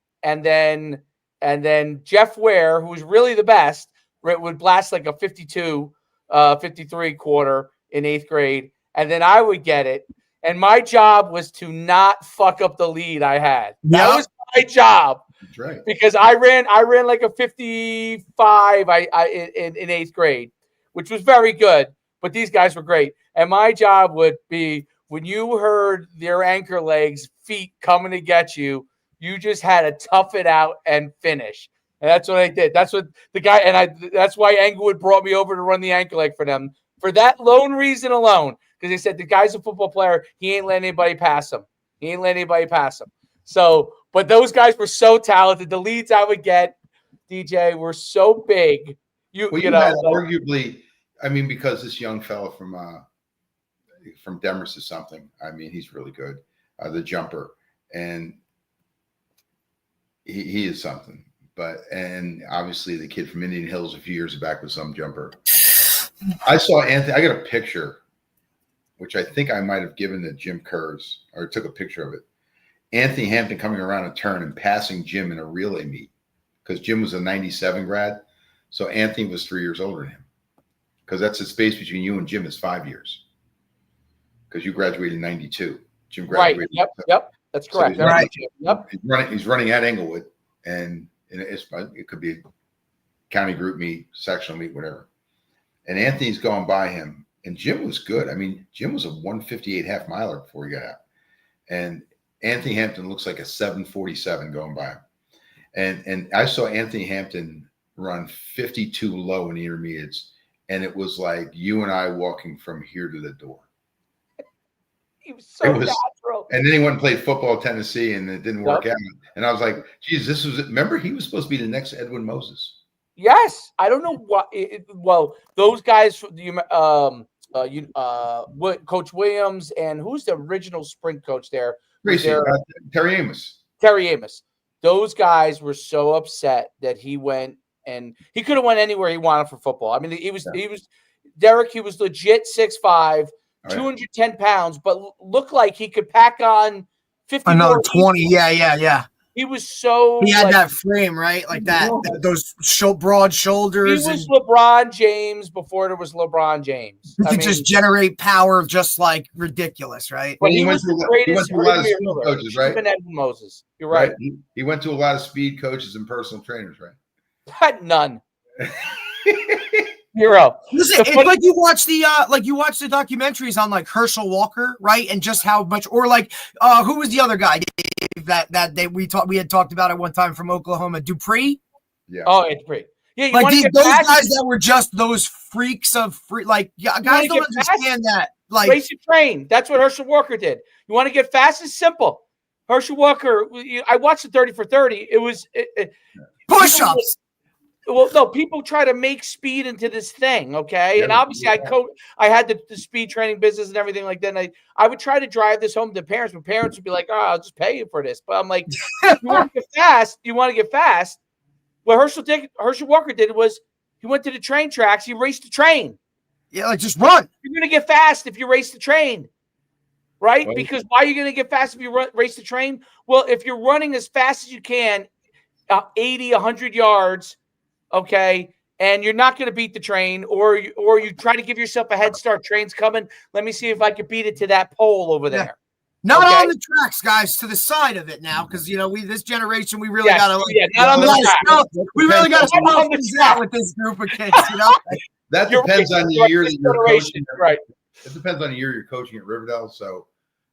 then Jeff Ware, who was really the best, would blast like a 52, 53 quarter in 8th grade. And then I would get it. And my job was to not fuck up the lead I had. That was my job. That's right. Because I ran like a 55 in 8th grade, which was very good. But these guys were great. And my job would be, when you heard their anchor legs, feet coming to get you, you just had to tough it out and finish. And that's what I did. That's what the guy, and that's why Englewood brought me over to run the anchor leg for them for that lone reason alone, because they said the guy's a football player, he ain't letting anybody pass him. So, but those guys were so talented. The leads I would get, DJ, were so big. You know, had arguably, I mean, because this young fella from Demers is something. I mean, he's really good. The jumper, and he is something. And obviously the kid from Indian Hills a few years back was some jumper. I saw Anthony. I got a picture, which I think I might have given to Jim Kurz, or took a picture of it. Anthony Hampton coming around a turn and passing Jim in a relay meet, because Jim was a 97 grad. So Anthony was 3 years older than him, because that's the space between you and Jim is 5 years, because you graduated in 92. Jim graduated. Right. Yep. That's correct. So right. Yep. He's running at Englewood, and it could be a county group meet, sectional meet, whatever. And Anthony's going by him, and Jim was good. I mean, Jim was a 158 half miler before he got out, and Anthony Hampton looks like a 747 going by him. And I saw Anthony Hampton run 52 low in the intermediates, and it was like you and I walking from here to the door. He was so natural. And then he went and played football at Tennessee, and it didn't work out. And I was like, geez, this was it. Remember, he was supposed to be the next Edwin Moses. Yes, I don't know what. Well, those guys, Coach Williams, and who's the original sprint coach there? Terry Amos. Terry Amos. Those guys were so upset that he went, and he could have went anywhere he wanted for football. I mean, he was Derek. He was legit 6'5", 210 pounds, but looked like he could pack on 50. Another 20. Yeah. He was so. He had that frame, right? Like that. Those broad shoulders. He was LeBron James before there was LeBron James. He could just generate power, just like ridiculous, right? But he was the greatest. He went to a lot of speed coaches, right? Even Edwin Moses. You're right. He went to a lot of speed coaches and personal trainers, right? None. Zero. Listen, it's like you watch the documentaries on like Herschel Walker, right? And just how much, or like who was the other guy that we had talked about at one time from Oklahoma, Dupree? Yeah. Oh, Dupree. Yeah, like those guys that were just those freaks of guys don't understand that. Like race and train. That's what Herschel Walker did. You want to get fast? It's simple. Herschel Walker. I watched the 30 for 30. It was push-ups. Well, no, people try to make speed into this thing, okay? Yeah, and obviously, I had the speed training business and everything like that. And I would try to drive this home to parents, but parents would be like, "Oh, I'll just pay you for this." But I'm like, "You want to get fast? You want to get fast?" What Herschel Walker did was he went to the train tracks. He raced the train. Yeah, like just run. You're gonna get fast if you race the train, right? Because why are you gonna get fast if you race the train? Well, if you're running as fast as you can, 80, 100 yards. Okay, and you're not going to beat the train, or you try to give yourself a head start. Train's coming. Let me see if I can beat it to that pole over there. Not on the tracks, guys. To the side of it now, because this generation we really got to not on the track. We really got to snuff things out with this group of kids. That depends on the year that you're coaching. Right. It depends on the year you're coaching at Riverdale. So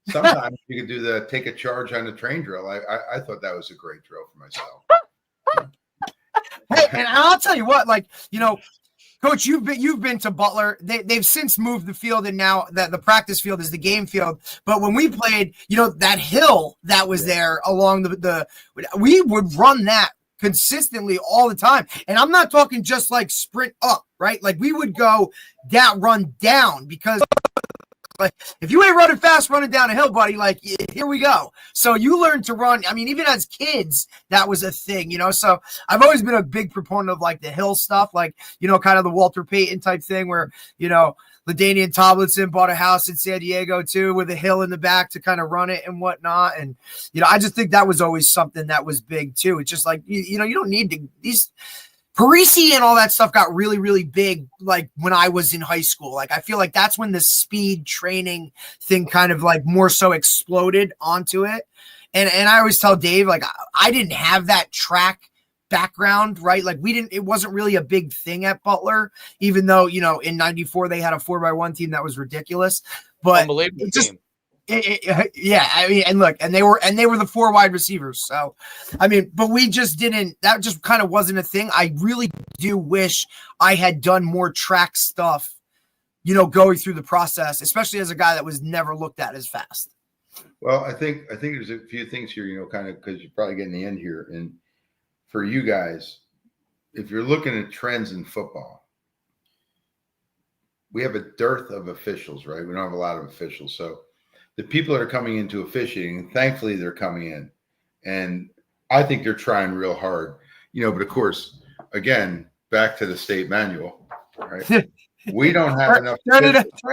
sometimes you can do the take a charge on the train drill. I thought that was a great drill for myself. Hey, and I'll tell you what, Coach, you've been to Butler. They've since moved the field, and now the practice field is the game field. But when we played, that hill that was there along we would run that consistently all the time. And I'm not talking just like sprint up, right? Like we would go down, run down, because like if you ain't running fast, running down a hill, buddy, like here we go. So you learn to run. I mean, even as kids, that was a thing, so I've always been a big proponent of like the hill stuff, like, kind of the Walter Payton type thing where, LaDainian Tomlinson bought a house in San Diego too, with a hill in the back to kind of run it and whatnot. And, I just think that was always something that was big too. It's just like, you don't need to, these Parisi and all that stuff got really, really big, like when I was in high school. Like I feel like that's when the speed training thing kind of like more so exploded onto it. And I always tell Dave, like I didn't have that track background, right? Like it wasn't really a big thing at Butler, even though, in 94 they had a 4x1 team that was ridiculous. But unbelievable team. Yeah, I mean, and look, and they were the 4 wide receivers. So, I mean, but we just didn't. That just kind of wasn't a thing. I really do wish I had done more track stuff, going through the process, especially as a guy that was never looked at as fast? Well, I think there's a few things here, kind of because you're probably getting the end here. And for you guys, if you're looking at trends in football, we have a dearth of officials, right? We don't have a lot of officials. So the people that are coming into officiating, thankfully they're coming in. And I think they're trying real hard, but of course, again, back to the state manual, right? We don't have enough. Turn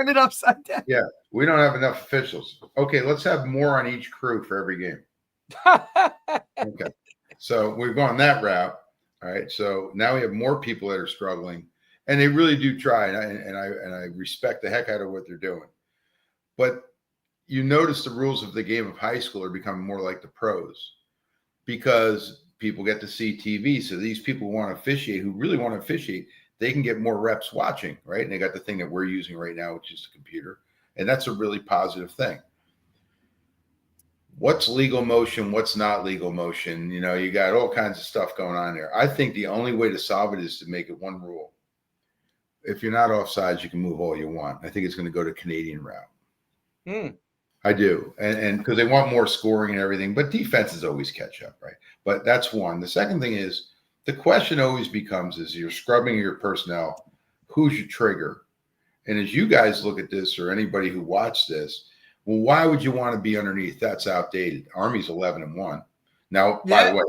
it upside down. Yeah, we don't have enough officials. Okay, let's have more on each crew for every game. Okay, so we've gone that route. All right, so now we have more people that are struggling, and they really do try, and I respect the heck out of what they're doing. But you notice the rules of the game of high school are becoming more like the pros because people get to see TV. So these people want to officiate, who really want to officiate, they can get more reps watching, right? And they got the thing that we're using right now, which is the computer. And that's a really positive thing. What's legal motion? What's not legal motion? You got all kinds of stuff going on there. I think the only way to solve it is to make it one rule. If you're not offsides, you can move all you want. I think it's going to go to Canadian route. I do. And because they want more scoring and everything, but defenses always catch up, right? But that's one. The second thing is, the question always becomes, is you're scrubbing your personnel, who's your trigger? And as you guys look at this, or anybody who watched this, well, why would you want to be underneath? That's outdated. Army's 11-1. Now, by the way,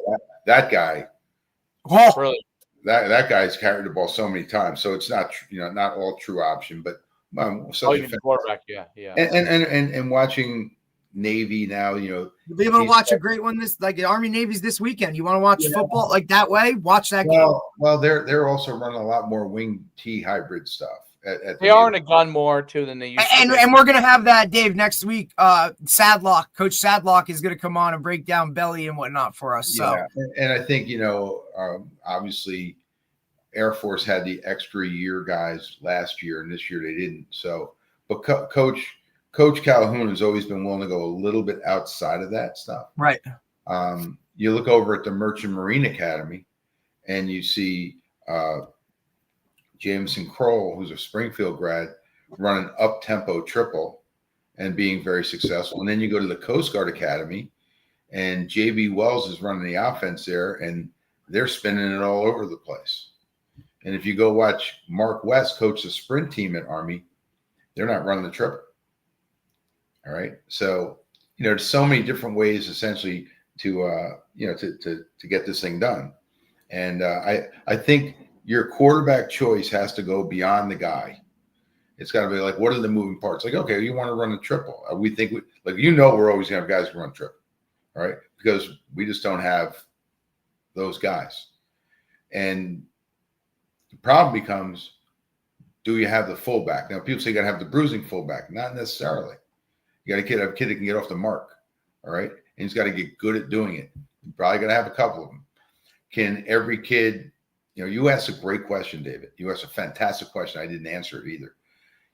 that guy, really, that guy's carried the ball so many times, so it's not not all true option, but even the quarterback, yeah. And watching Navy now, you'll be able to watch a great one like Army Navy's this weekend. You want to watch football like that way? Watch that game. Well, they're also running a lot more wing T hybrid stuff. They are in a gun more too than they used to. And we're gonna have that, Dave, next week. Sadlock, Coach Sadlock is gonna come on and break down belly and whatnot for us. So, and I think obviously, Air Force had the extra year guys last year, and this year they didn't. So, but Coach Calhoun has always been willing to go a little bit outside of that stuff. Right. You look over at the Merchant Marine Academy, and you see Jameson Kroll, who's a Springfield grad, running up-tempo triple and being very successful. And then you go to the Coast Guard Academy, and J.B. Wells is running the offense there, and they're spinning it all over the place. And if you go watch Mark West coach the sprint team at Army, they're not running the triple. All right. So, there's so many different ways essentially to get this thing done. And I think your quarterback choice has to go beyond the guy. It's got to be like, what are the moving parts? Like, okay, you want to run a triple. We think we're always going to have guys who run triple. All right. Because we just don't have those guys. And the problem becomes, do you have the fullback? Now, people say you got to have the bruising fullback. Not necessarily. You got a kid that can get off the mark. All right. And he's got to get good at doing it. You're probably going to have a couple of them. Can every kid, you asked a great question, David. You asked a fantastic question. I didn't answer it either.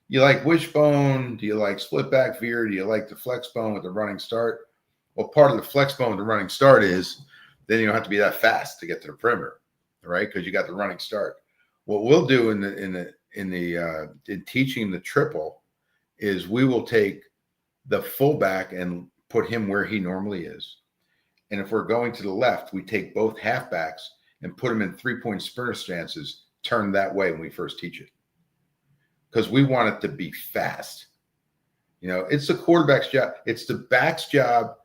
You like wishbone? Do you like split back veer? Do you like the flex bone with the running start? Well, part of the flex bone with the running start is then you don't have to be that fast to get to the perimeter, right? Because you got the running start. What we'll do in teaching the triple is we will take the fullback and put him where he normally is. And if we're going to the left, we take both halfbacks and put them in 3-point sprinter stances, turned that way when we first teach it. Because we want it to be fast. It's the quarterback's job. It's the back's job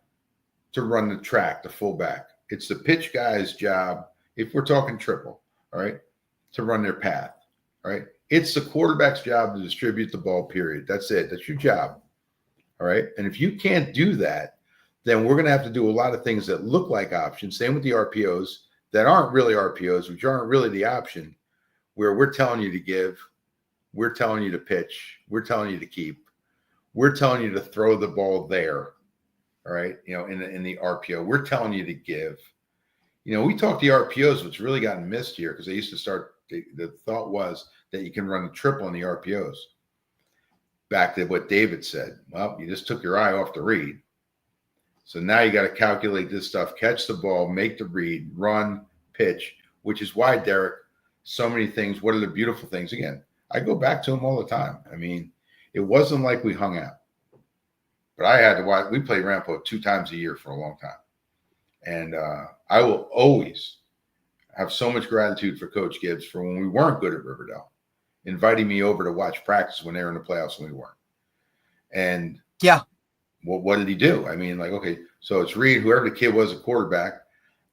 to run the track, the fullback. It's the pitch guy's job, if we're talking triple, all right, to run their path, all right? It's the quarterback's job to distribute the ball, period. That's it. That's your job, all right? And if you can't do that, then we're going to have to do a lot of things that look like options. Same with the RPOs that aren't really RPOs, which aren't really the option, where we're telling you to give, we're telling you to pitch, we're telling you to keep, we're telling you to throw the ball there, all right? In the RPO, we're telling you to give. We talk the RPOs, which really gotten missed here because they used to start. The thought was that you can run a triple in the RPOs. Back to what David said. Well, you just took your eye off the read. So now you got to calculate this stuff, catch the ball, make the read, run, pitch, which is why, Derek, so many things. What are the beautiful things? Again, I go back to them all the time. I mean, it wasn't like we hung out, but I had to watch. We played Rampo 2 times a year for a long time. And I will always have so much gratitude for Coach Gibbs for when we weren't good at Riverdale, inviting me over to watch practice when they were in the playoffs and we weren't. And yeah, what did he do? I mean, like, okay, so it's Reed, whoever the kid was, a quarterback,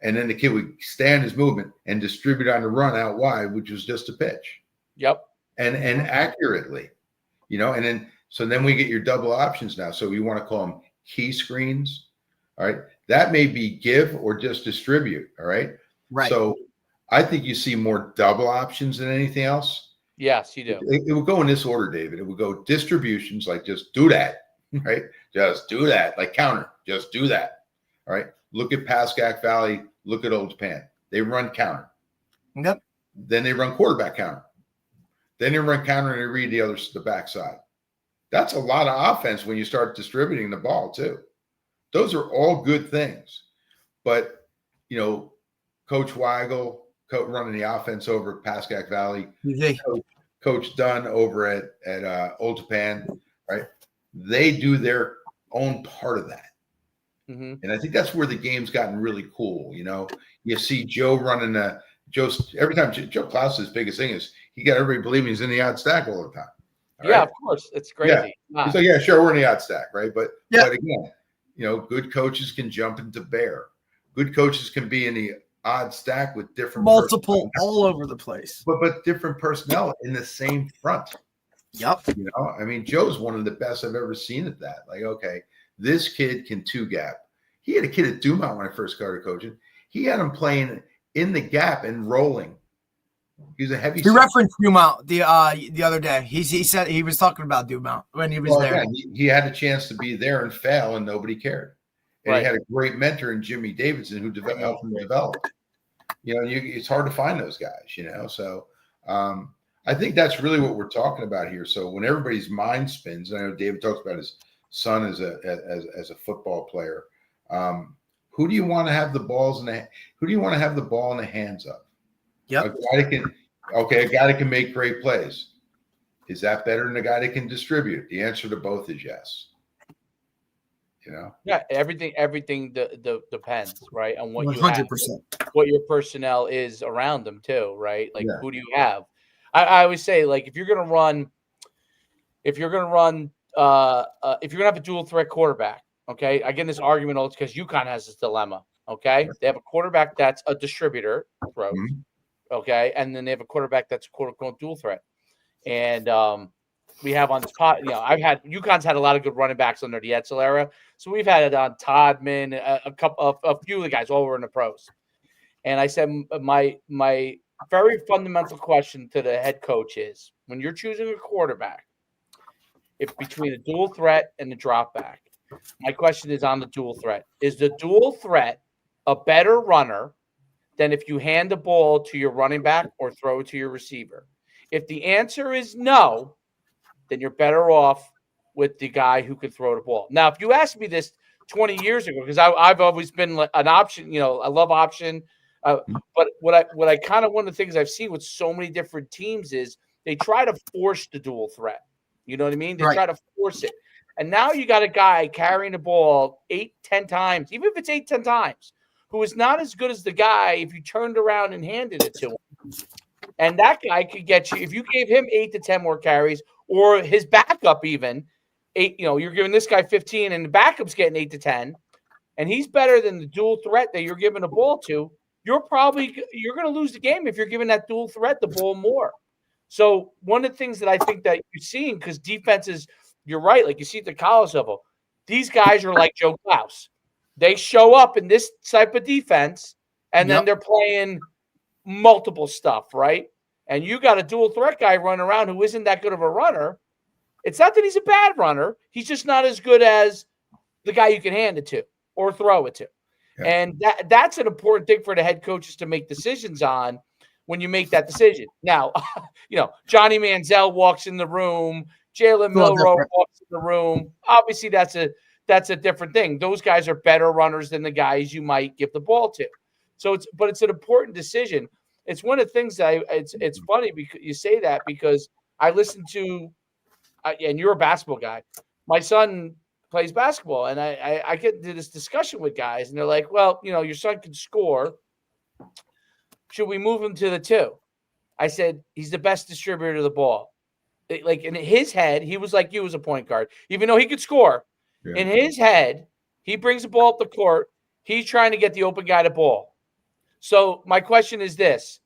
and then the kid would stand his movement and distribute on the run out wide, which was just a pitch. Yep. And accurately, and then we get your double options now. So you want to call them key screens. All right. That may be give or just distribute. All right. Right. So I think you see more double options than anything else. Yes, you do. It would go in this order, David. It would go distributions, like just do that. Right. Just do that. Like counter. Just do that. All right. Look at Pascack Valley. Look at Old Japan. They run counter. Yep. Then they run quarterback counter. Then they run counter and they read the backside. That's a lot of offense when you start distributing the ball too. Those are all good things. But, Coach Weigel running the offense over at Pascack Valley, Coach Dunn over at Old Japan, right? They do their own part of that. Mm-hmm. And I think that's where the game's gotten really cool. You see Joe running every time Joe Klaus's biggest thing is he got everybody believing he's in the odd stack all the time. All right? Of course. It's crazy. Yeah. He's like, yeah, sure, we're in the odd stack, right? But again, good coaches can jump into bear. Good coaches can be in the odd stack with different multiple all over the place. But different personnel in the same front. Yep. I mean, Joe's one of the best I've ever seen at that. Like, okay, this kid can 2-gap. He had a kid at Dumont when I first started coaching. He had him playing in the gap and rolling. He was a heavy. He referenced Dumont the other day. He said he was talking about Dumont when he was there. Again, he had a chance to be there and fail, and nobody cared. And he had a great mentor in Jimmy Davidson who helped him develop. It's hard to find those guys. So I think that's really what we're talking about here. So when everybody's mind spins, and I know David talks about his son as a football player. Who do you want to have the ball in the hands of? Yep. A guy that can make great plays. Is that better than a guy that can distribute? The answer to both is yes. Yeah, everything depends, right, on what 100%. What your personnel is around them too, right? Like who do you have? I always say, like, if you're gonna have a dual threat quarterback, okay, I get in this argument all because UConn has this dilemma. Okay, they have a quarterback that's a distributor, throw. Mm-hmm. Okay, and then they have a quarterback that's quote unquote dual threat. And we have on this pot, UConn's had a lot of good running backs under the Edsel era. So we've had it on Todman, a few of the guys all were in the pros. And I said my very fundamental question to the head coach is, when you're choosing a quarterback, if between a dual threat and the drop back, my question is on the dual threat. Is the dual threat a better runner than if you hand the ball to your running back or throw it to your receiver? If the answer is no, then you're better off with the guy who could throw the ball. Now, if you asked me this 20 years ago, because I've always been an option, I love option. But what I kind of, one of the things I've seen with so many different teams is they try to force the dual threat. You know what I mean? They try to force it. And now you got a guy carrying the ball 8-10 times, even if it's 8-10 times, who is not as good as the guy if you turned around and handed it to him. And that guy could get you, if you gave him 8 to 10 more carries, or his backup even, 8, you're giving this guy 15 and the backup's getting 8 to 10, and he's better than the dual threat that you're giving the ball to, you're going to lose the game if you're giving that dual threat the ball more. So one of the things that I think that you're seeing, because defenses, you're right, like you see at the college level, these guys are like Joe Klaus. They show up in this type of defense, and then they're playing multiple stuff, right? And you got a dual threat guy running around who isn't that good of a runner. It's not that he's a bad runner. He's just not as good as the guy you can hand it to or throw it to. Yeah. And that's an important thing for the head coaches to make decisions on when you make that decision. Now, Johnny Manziel walks in the room. Jalen Milroe walks in the room. Obviously, that's a different thing. Those guys are better runners than the guys you might give the ball to. So it's an important decision. It's one of the things that it's funny because you say that, because I listen to, and you're a basketball guy. My son plays basketball, and I get into this discussion with guys, and they're like, well, your son can score. Should we move him to the 2? I said, he's the best distributor of the ball. Like in his head, he was like you as a point guard, even though he could score. Yeah. In his head, he brings the ball up the court. He's trying to get the open guy the ball. So my question is this: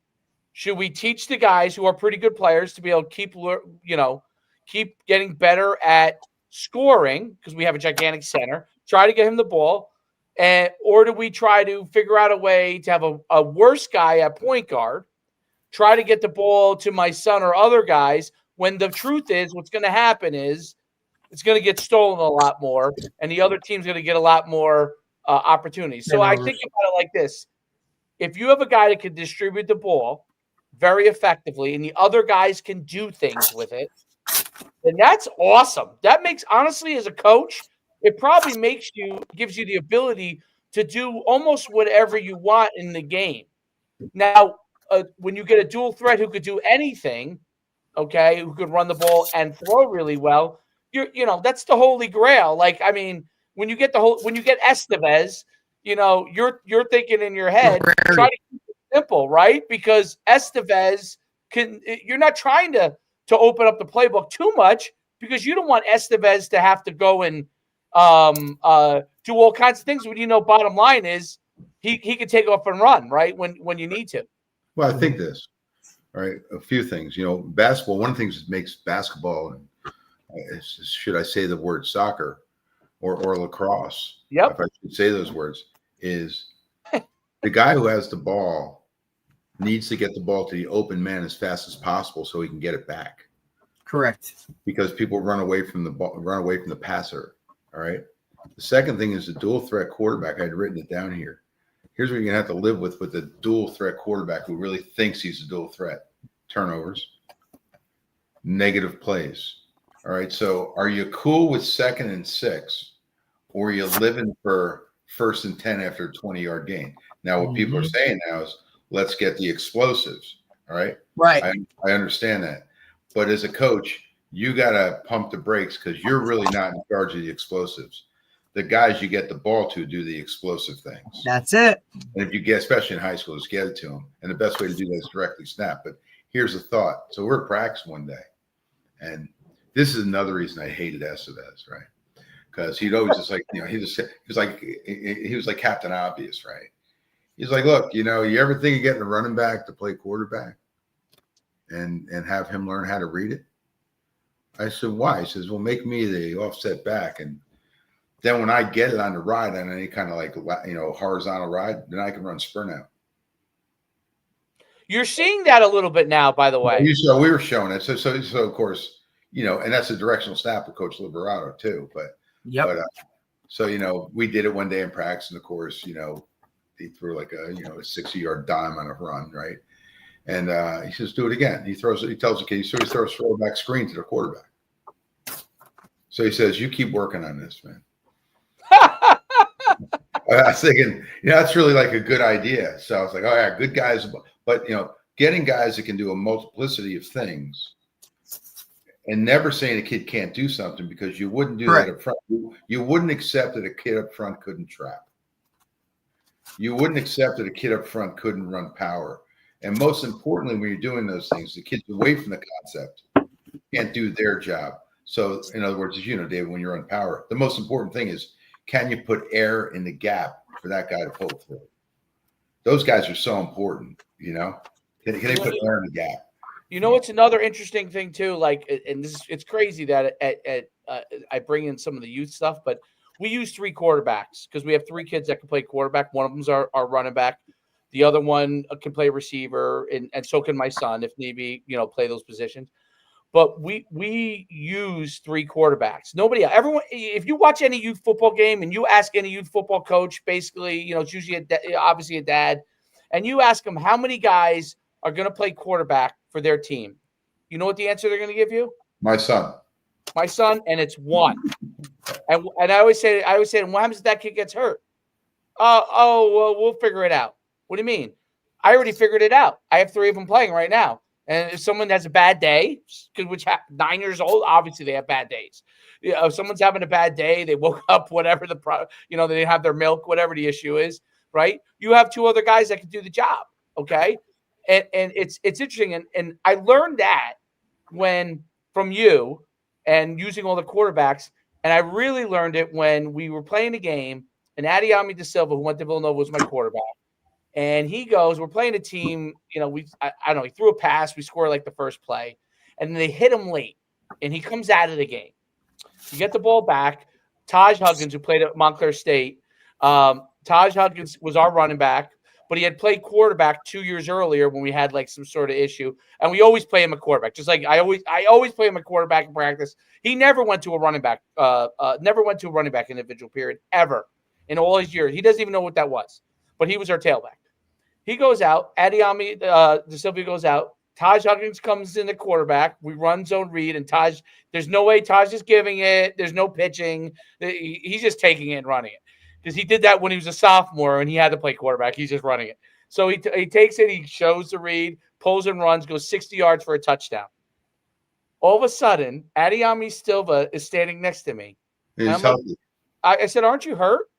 should we teach the guys who are pretty good players to be able to keep getting better at scoring because we have a gigantic center? Try to get him the ball, or do we try to figure out a way to have a worse guy at point guard? Try to get the ball to my son or other guys, when the truth is what's going to happen is it's going to get stolen a lot more, and the other team's going to get a lot more opportunities. So I think about it like this. If you have a guy that can distribute the ball very effectively and the other guys can do things with it, then that's awesome. That makes, honestly, as a coach, it probably gives you the ability to do almost whatever you want in the game. Now, when you get a dual threat who could do anything, okay, who could run the ball and throw really well, that's the holy grail. Like, I mean, when you get Estevez, you're thinking in your head, try to keep it simple, right? Because Estevez you're not trying to open up the playbook too much, because you don't want Estevez to have to go and do all kinds of things when bottom line is he can take off and run, right? When you need to. Well, I think this, all right, a few things. Basketball, one of the things that makes basketball, should I say the word soccer or lacrosse, yep, if I should say those words, is the guy who has the ball needs to get the ball to the open man as fast as possible so he can get it back. Correct. Because people run away from the ball, run away from the passer, all right? The second thing is the dual threat quarterback. I had written it down here. Here's what you're going to have to live with the dual threat quarterback who really thinks he's a dual threat. Turnovers, negative plays. All right, so are you cool with 2nd and 6, or are you living for 1st and 10 after a 20-yard gain? Now, what people are saying now is, let's get the explosives, all right? Right. I understand that. But as a coach, you got to pump the brakes because you're really not in charge of the explosives. The guys you get the ball to do the explosive things. That's it. And if you get, especially in high school, just get it to them. And the best way to do that is directly snap. But here's a thought. So we're at practice one day, and this is another reason I hated Estevez, right? Because he'd always just he was like Captain Obvious, right? He's like, look, you ever think of getting a running back to play quarterback and have him learn how to read it? I said, why? He says, well, make me the offset back, and then when I get it on the ride, on any kind of horizontal ride, then I can run sprint out. You're seeing that a little bit now, by the way. We were showing it. So of course, and that's a directional snap with Coach Liberato too. But we did it one day in practice, and of course, he threw like a 60-yard dime on a run, right? And he says, do it again. He tells the kid, he throws throwback screen to the quarterback. So he says, you keep working on this, man. I was thinking, that's really like a good idea. So I was like, oh yeah, good guys. But, getting guys that can do a multiplicity of things and never saying a kid can't do something, because you wouldn't do that up front. You wouldn't accept that a kid up front couldn't trap. You wouldn't accept that a kid up front couldn't run power. And most importantly, when you're doing those things, the kids away from the concept can't do their job. So in other words, as you know, David, when you're on power, the most important thing is, can you put air in the gap for that guy to pull through? Those guys are so important, Can they put air in the gap? It's another interesting thing too. Like, and it's crazy that I bring in some of the youth stuff, but we use 3 quarterbacks because we have 3 kids that can play quarterback. One of them's our running back. The other one can play receiver, and so can my son if need be, play those positions. But we use 3 quarterbacks. Everyone, if you watch any youth football game and you ask any youth football coach, basically, it's usually obviously a dad, and you ask them how many guys are going to play quarterback for their team. You know what the answer they're going to give you? My son, and it's 1. And I always say, what happens if that kid gets hurt? Well, we'll figure it out. What do you mean? I already figured it out. I have 3 of them playing right now. And if someone has a bad day, 9 years old, obviously they have bad days. If someone's having a bad day, they woke up, whatever they didn't have their milk, whatever the issue is, right? You have 2 other guys that can do the job, okay? And it's interesting, and I learned that from you and using all the quarterbacks, and I really learned it when we were playing a game, and Adiami De Silva, who went to Villanova, was my quarterback. And he goes, we're playing a team, I don't know, he threw a pass, we score like the first play, and then they hit him late, and he comes out of the game. You get the ball back. Taj Huggins, who played at Montclair State, Taj Huggins was our running back, but he had played quarterback 2 years earlier when we had like some sort of issue, and we always play him a quarterback. Just like I always play him a quarterback in practice. He never went to a running back, individual period ever in all his years. He doesn't even know what that was, but he was our tailback. He goes out. Adiami De Silva goes out. Taj Huggins comes in the quarterback. We run zone read, and Taj, there's no way Taj is giving it. There's no pitching. He's just taking it and running it. Because he did that when he was a sophomore and he had to play quarterback. He's just running it. So he takes it. He shows the read, pulls and runs, goes 60 yards for a touchdown. All of a sudden, Adiami Silva is standing next to me. I said, aren't you hurt?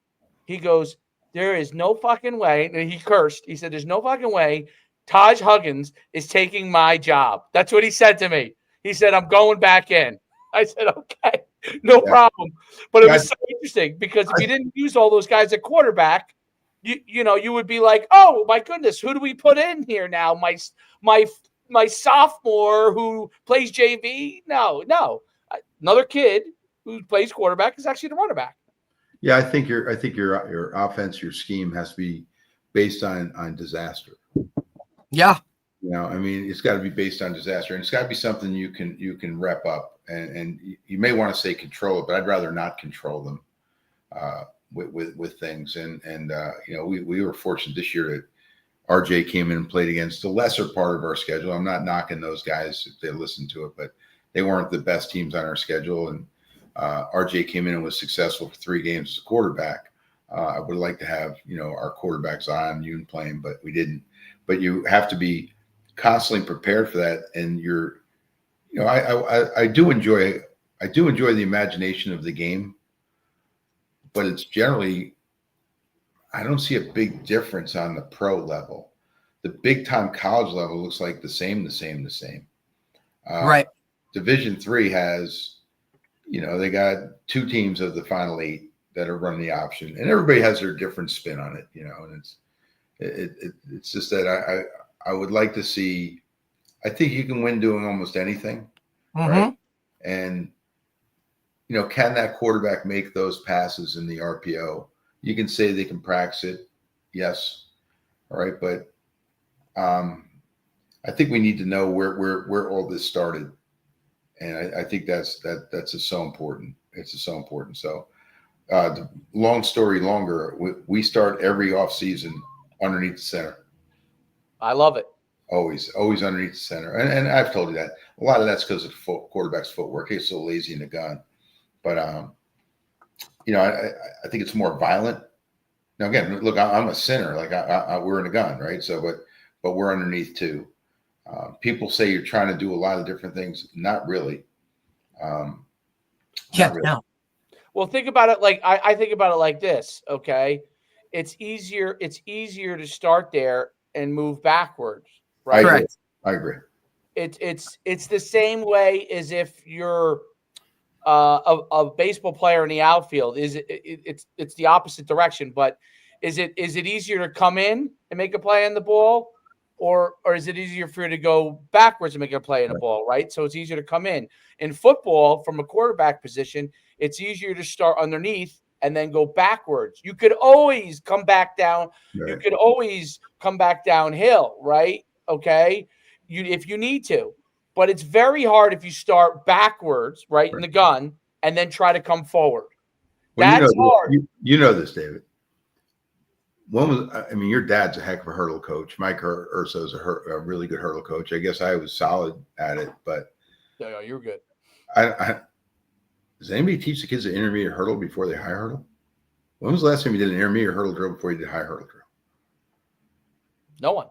He goes, there is no fucking way. And he cursed. He said, there's no fucking way Taj Huggins is taking my job. That's what he said to me. He said, I'm going back in. I said, okay, no problem. But it was so interesting because if you didn't use all those guys at quarterback, you would be like, oh my goodness, who do we put in here now? My sophomore who plays JV? No. Another kid who plays quarterback is actually the running back. Yeah, I think your offense, your scheme has to be based on disaster. Yeah. I mean, it's got to be based on disaster, and it's got to be something you can rep up. And you may want to say control it, but I'd rather not control them with things. And we were fortunate this year that RJ came in and played against the lesser part of our schedule. I'm not knocking those guys if they listen to it, but they weren't the best teams on our schedule. And RJ came in and was successful for 3 games as a quarterback. I would like to have, our quarterbacks on you and playing, but we didn't. But you have to be constantly prepared for that. And I do enjoy the imagination of the game, but it's generally, I don't see a big difference on the pro level. The big time college level looks like the same. Right. Division III has, they got 2 teams of the final 8 that are running the option, and everybody has their different spin on it, and it's just that I would like to see. I think you can win doing almost anything, right? And can that quarterback make those passes in the RPO? You can say they can practice it, yes, all right, but I think we need to know where all this started, and I think that's just so important. It's just so important. So, the long story longer, we start every off season underneath the center. I love it. Always underneath the center. And I've told you that. A lot of that's because of quarterback's footwork. He's so lazy in the gun. But, I think it's more violent. Now, again, look, I'm a center. Like, we're in a gun, right? So, but we're underneath too. People say you're trying to do a lot of different things. Not really. No. Well, think about it like I think about it like this, okay? It's easier to start there and move backwards, right? I agree. It's the same way as if you're a baseball player in the outfield. It's the opposite direction, but is it easier to come in and make a play on the ball, or is it easier for you to go backwards and make a play on the ball, right? So it's easier to come in. In football, from a quarterback position, it's easier to start underneath and then go backwards. You could always come back down. Right. You could always come back downhill, right? Okay, if you need to. But it's very hard if you start backwards, right, in the gun, and then try to come forward. Well, that's hard. You know this, David. Your dad's a heck of a hurdle coach. Mike Urso is a really good hurdle coach. I guess I was solid at it, but yeah, you're good. Does anybody teach the kids the intermediate hurdle before they high hurdle? When was the last time you did an intermediate hurdle drill before you did high hurdle drill? No one.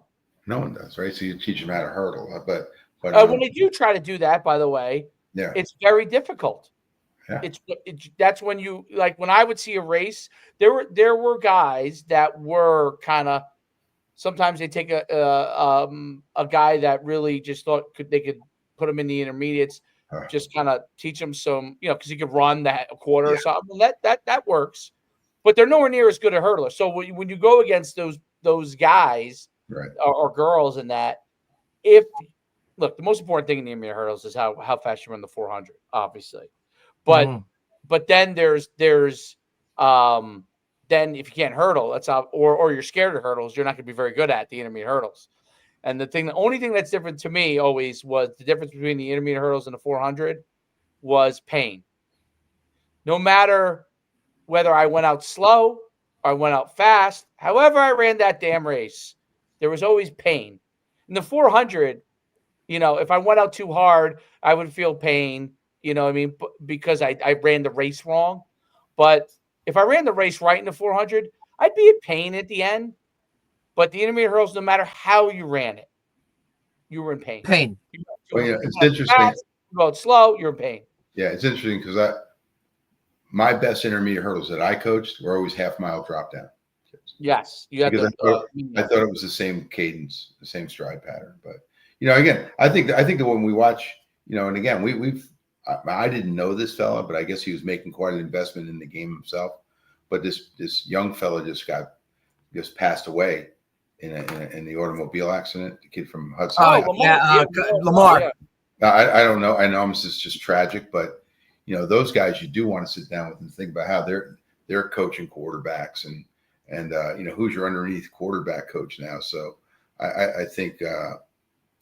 No one does, right? So you teach them how to hurdle, but But when they do try to do that, by the way, yeah, it's very difficult. yeah. That's when you like when I would see a race, there were guys that were kind of sometimes they take a guy that really just thought they could put him in the intermediates, just kind of teach him some, because he could run that a quarter or something. That works, but they're nowhere near as good at hurdlers. So when you go against those guys Right. or girls in that, look, the most important thing in the intermediate hurdles is how fast you run the 400, obviously. But then there's then if you can't hurdle, that's or you're scared of hurdles, you're not going to be very good at the intermediate hurdles. And the only thing that's different to me always was the difference between the intermediate hurdles and the 400 was pain. No matter whether I went out slow or I went out fast, however I ran that damn race, there was always pain. In the 400, if I went out too hard, I would feel pain, because I ran the race wrong. But if I ran the race right in the 400, I'd be in pain at the end. But the intermediate hurdles, no matter how you ran it, you were in pain. It's interesting. Fast, you go slow, you're in pain. Yeah, it's interesting because my best intermediate hurdles that I coached were always half-mile drop down. Yes, I thought it was the same cadence, the same stride pattern. But again, I think that when we watch, and again, I didn't know this fella, but I guess he was making quite an investment in the game himself. But this young fella just passed away in the automobile accident. The kid from Hudson. Lamar. Yeah. I don't know. I know this is just tragic, but those guys you do want to sit down with and think about how they're coaching quarterbacks and who's your underneath quarterback coach now. So I think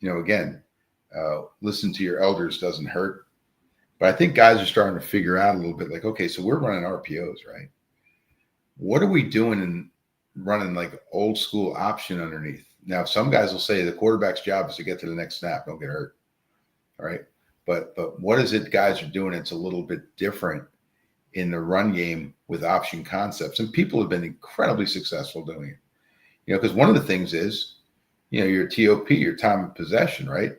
again, listen to your elders doesn't hurt. But I think guys are starting to figure out a little bit like, okay, so we're running RPOs, right? What are we doing in running like old school option underneath? Now, some guys will say the quarterback's job is to get to the next snap, don't get hurt. All right. But what is it guys are doing? It's a little bit different in the run game with option concepts. And people have been incredibly successful doing it. Because one of the things is, your TOP, your time of possession, right?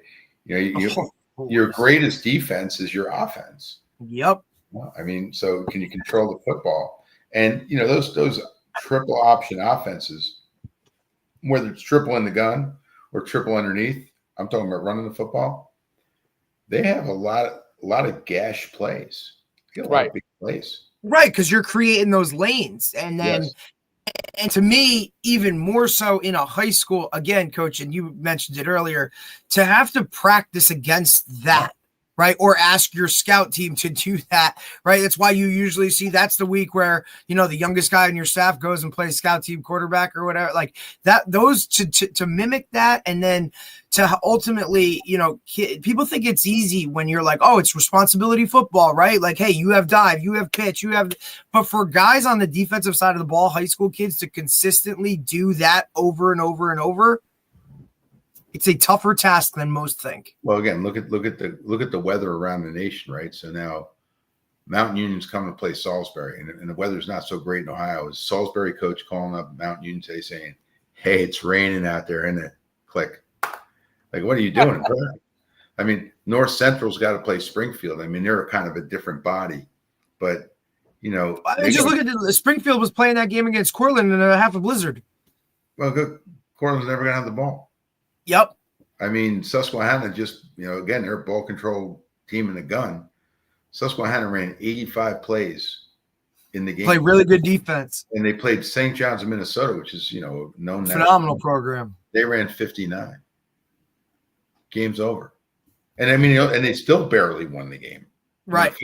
Your greatest defense is your offense. Yep. Well, so can you control the football? And those triple option offenses, whether it's triple in the gun or triple underneath, I'm talking about running the football. They have a lot of gash plays. They get a lot of big plays. Right, because you're creating those lanes, and then. Yes. And to me, even more so in a high school, again, Coach, and you mentioned it earlier, to have to practice against that, right? Or ask your scout team to do that, right? That's why you usually see that's the week where, the youngest guy in your staff goes and plays scout team quarterback or whatever, like that, those to mimic that. And then to ultimately, people think it's easy when you're like, oh, it's responsibility football, right? Like, hey, you have dive, you have pitch, but for guys on the defensive side of the ball, high school kids to consistently do that over and over and over, it's a tougher task than most think. Well, again, look at the weather around the nation, right? So now Mountain Union's coming to play Salisbury, and the weather's not so great in Ohio. Is Salisbury coach calling up Mountain Union today saying, "Hey, it's raining out there, isn't it?" Click. Like, what are you doing, bro? North Central's got to play Springfield. They're kind of a different body, but just look at the Springfield was playing that game against Cortland in a half a blizzard. Well, good. Cortland's never gonna have the ball. Yep. Susquehanna just, again, they're a ball control team in the gun. Susquehanna ran 85 plays in the game. Play really good defense. And they played St. John's of Minnesota, which is, known phenomenal program. They ran 59. Game's over. And and they still barely won the game. Right.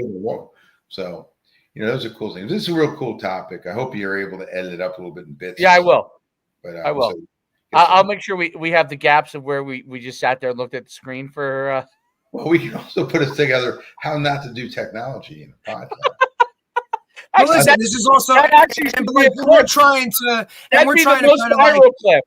So, those are cool things. This is a real cool topic. I hope you're able to edit it up a little bit in bits. Yeah, I will. But I will. I'll make sure we have the gaps of where we just sat there and looked at the screen for. Well, we can also put it together how not to do technology in a podcast. Well, listen, this is also we're trying to clip.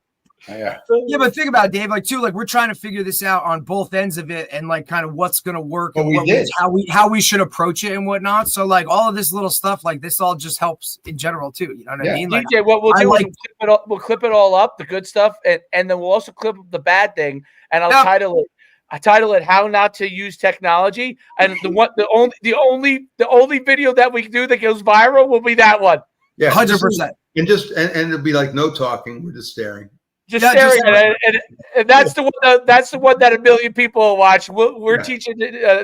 Yeah, but think about it, Dave. We're trying to figure this out on both ends of it, and kind of what's going to work, and how we should approach it and whatnot. So, all of this little stuff, this all just helps in general too. You know what I mean? DJ, what we'll do is we'll clip it all up, the good stuff, and then we'll also clip up the bad thing, and I'll title it I title it "How Not to Use Technology," and the only video that we do that goes viral will be that one. Yeah, 100%. And it'll be like no talking. We're just staring. Just staring at it, and that's the one. That's the one that 1 million people will watch. We're teaching.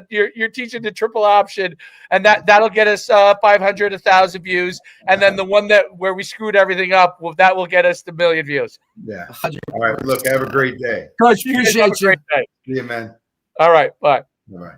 You're teaching the triple option, and that'll get us 500, 1,000 views. And then the one where we screwed everything up, that will get us the 1 million views. Yeah. All right. Look, have a great day. Coach, appreciate you. See you, man. All right. Bye. All right.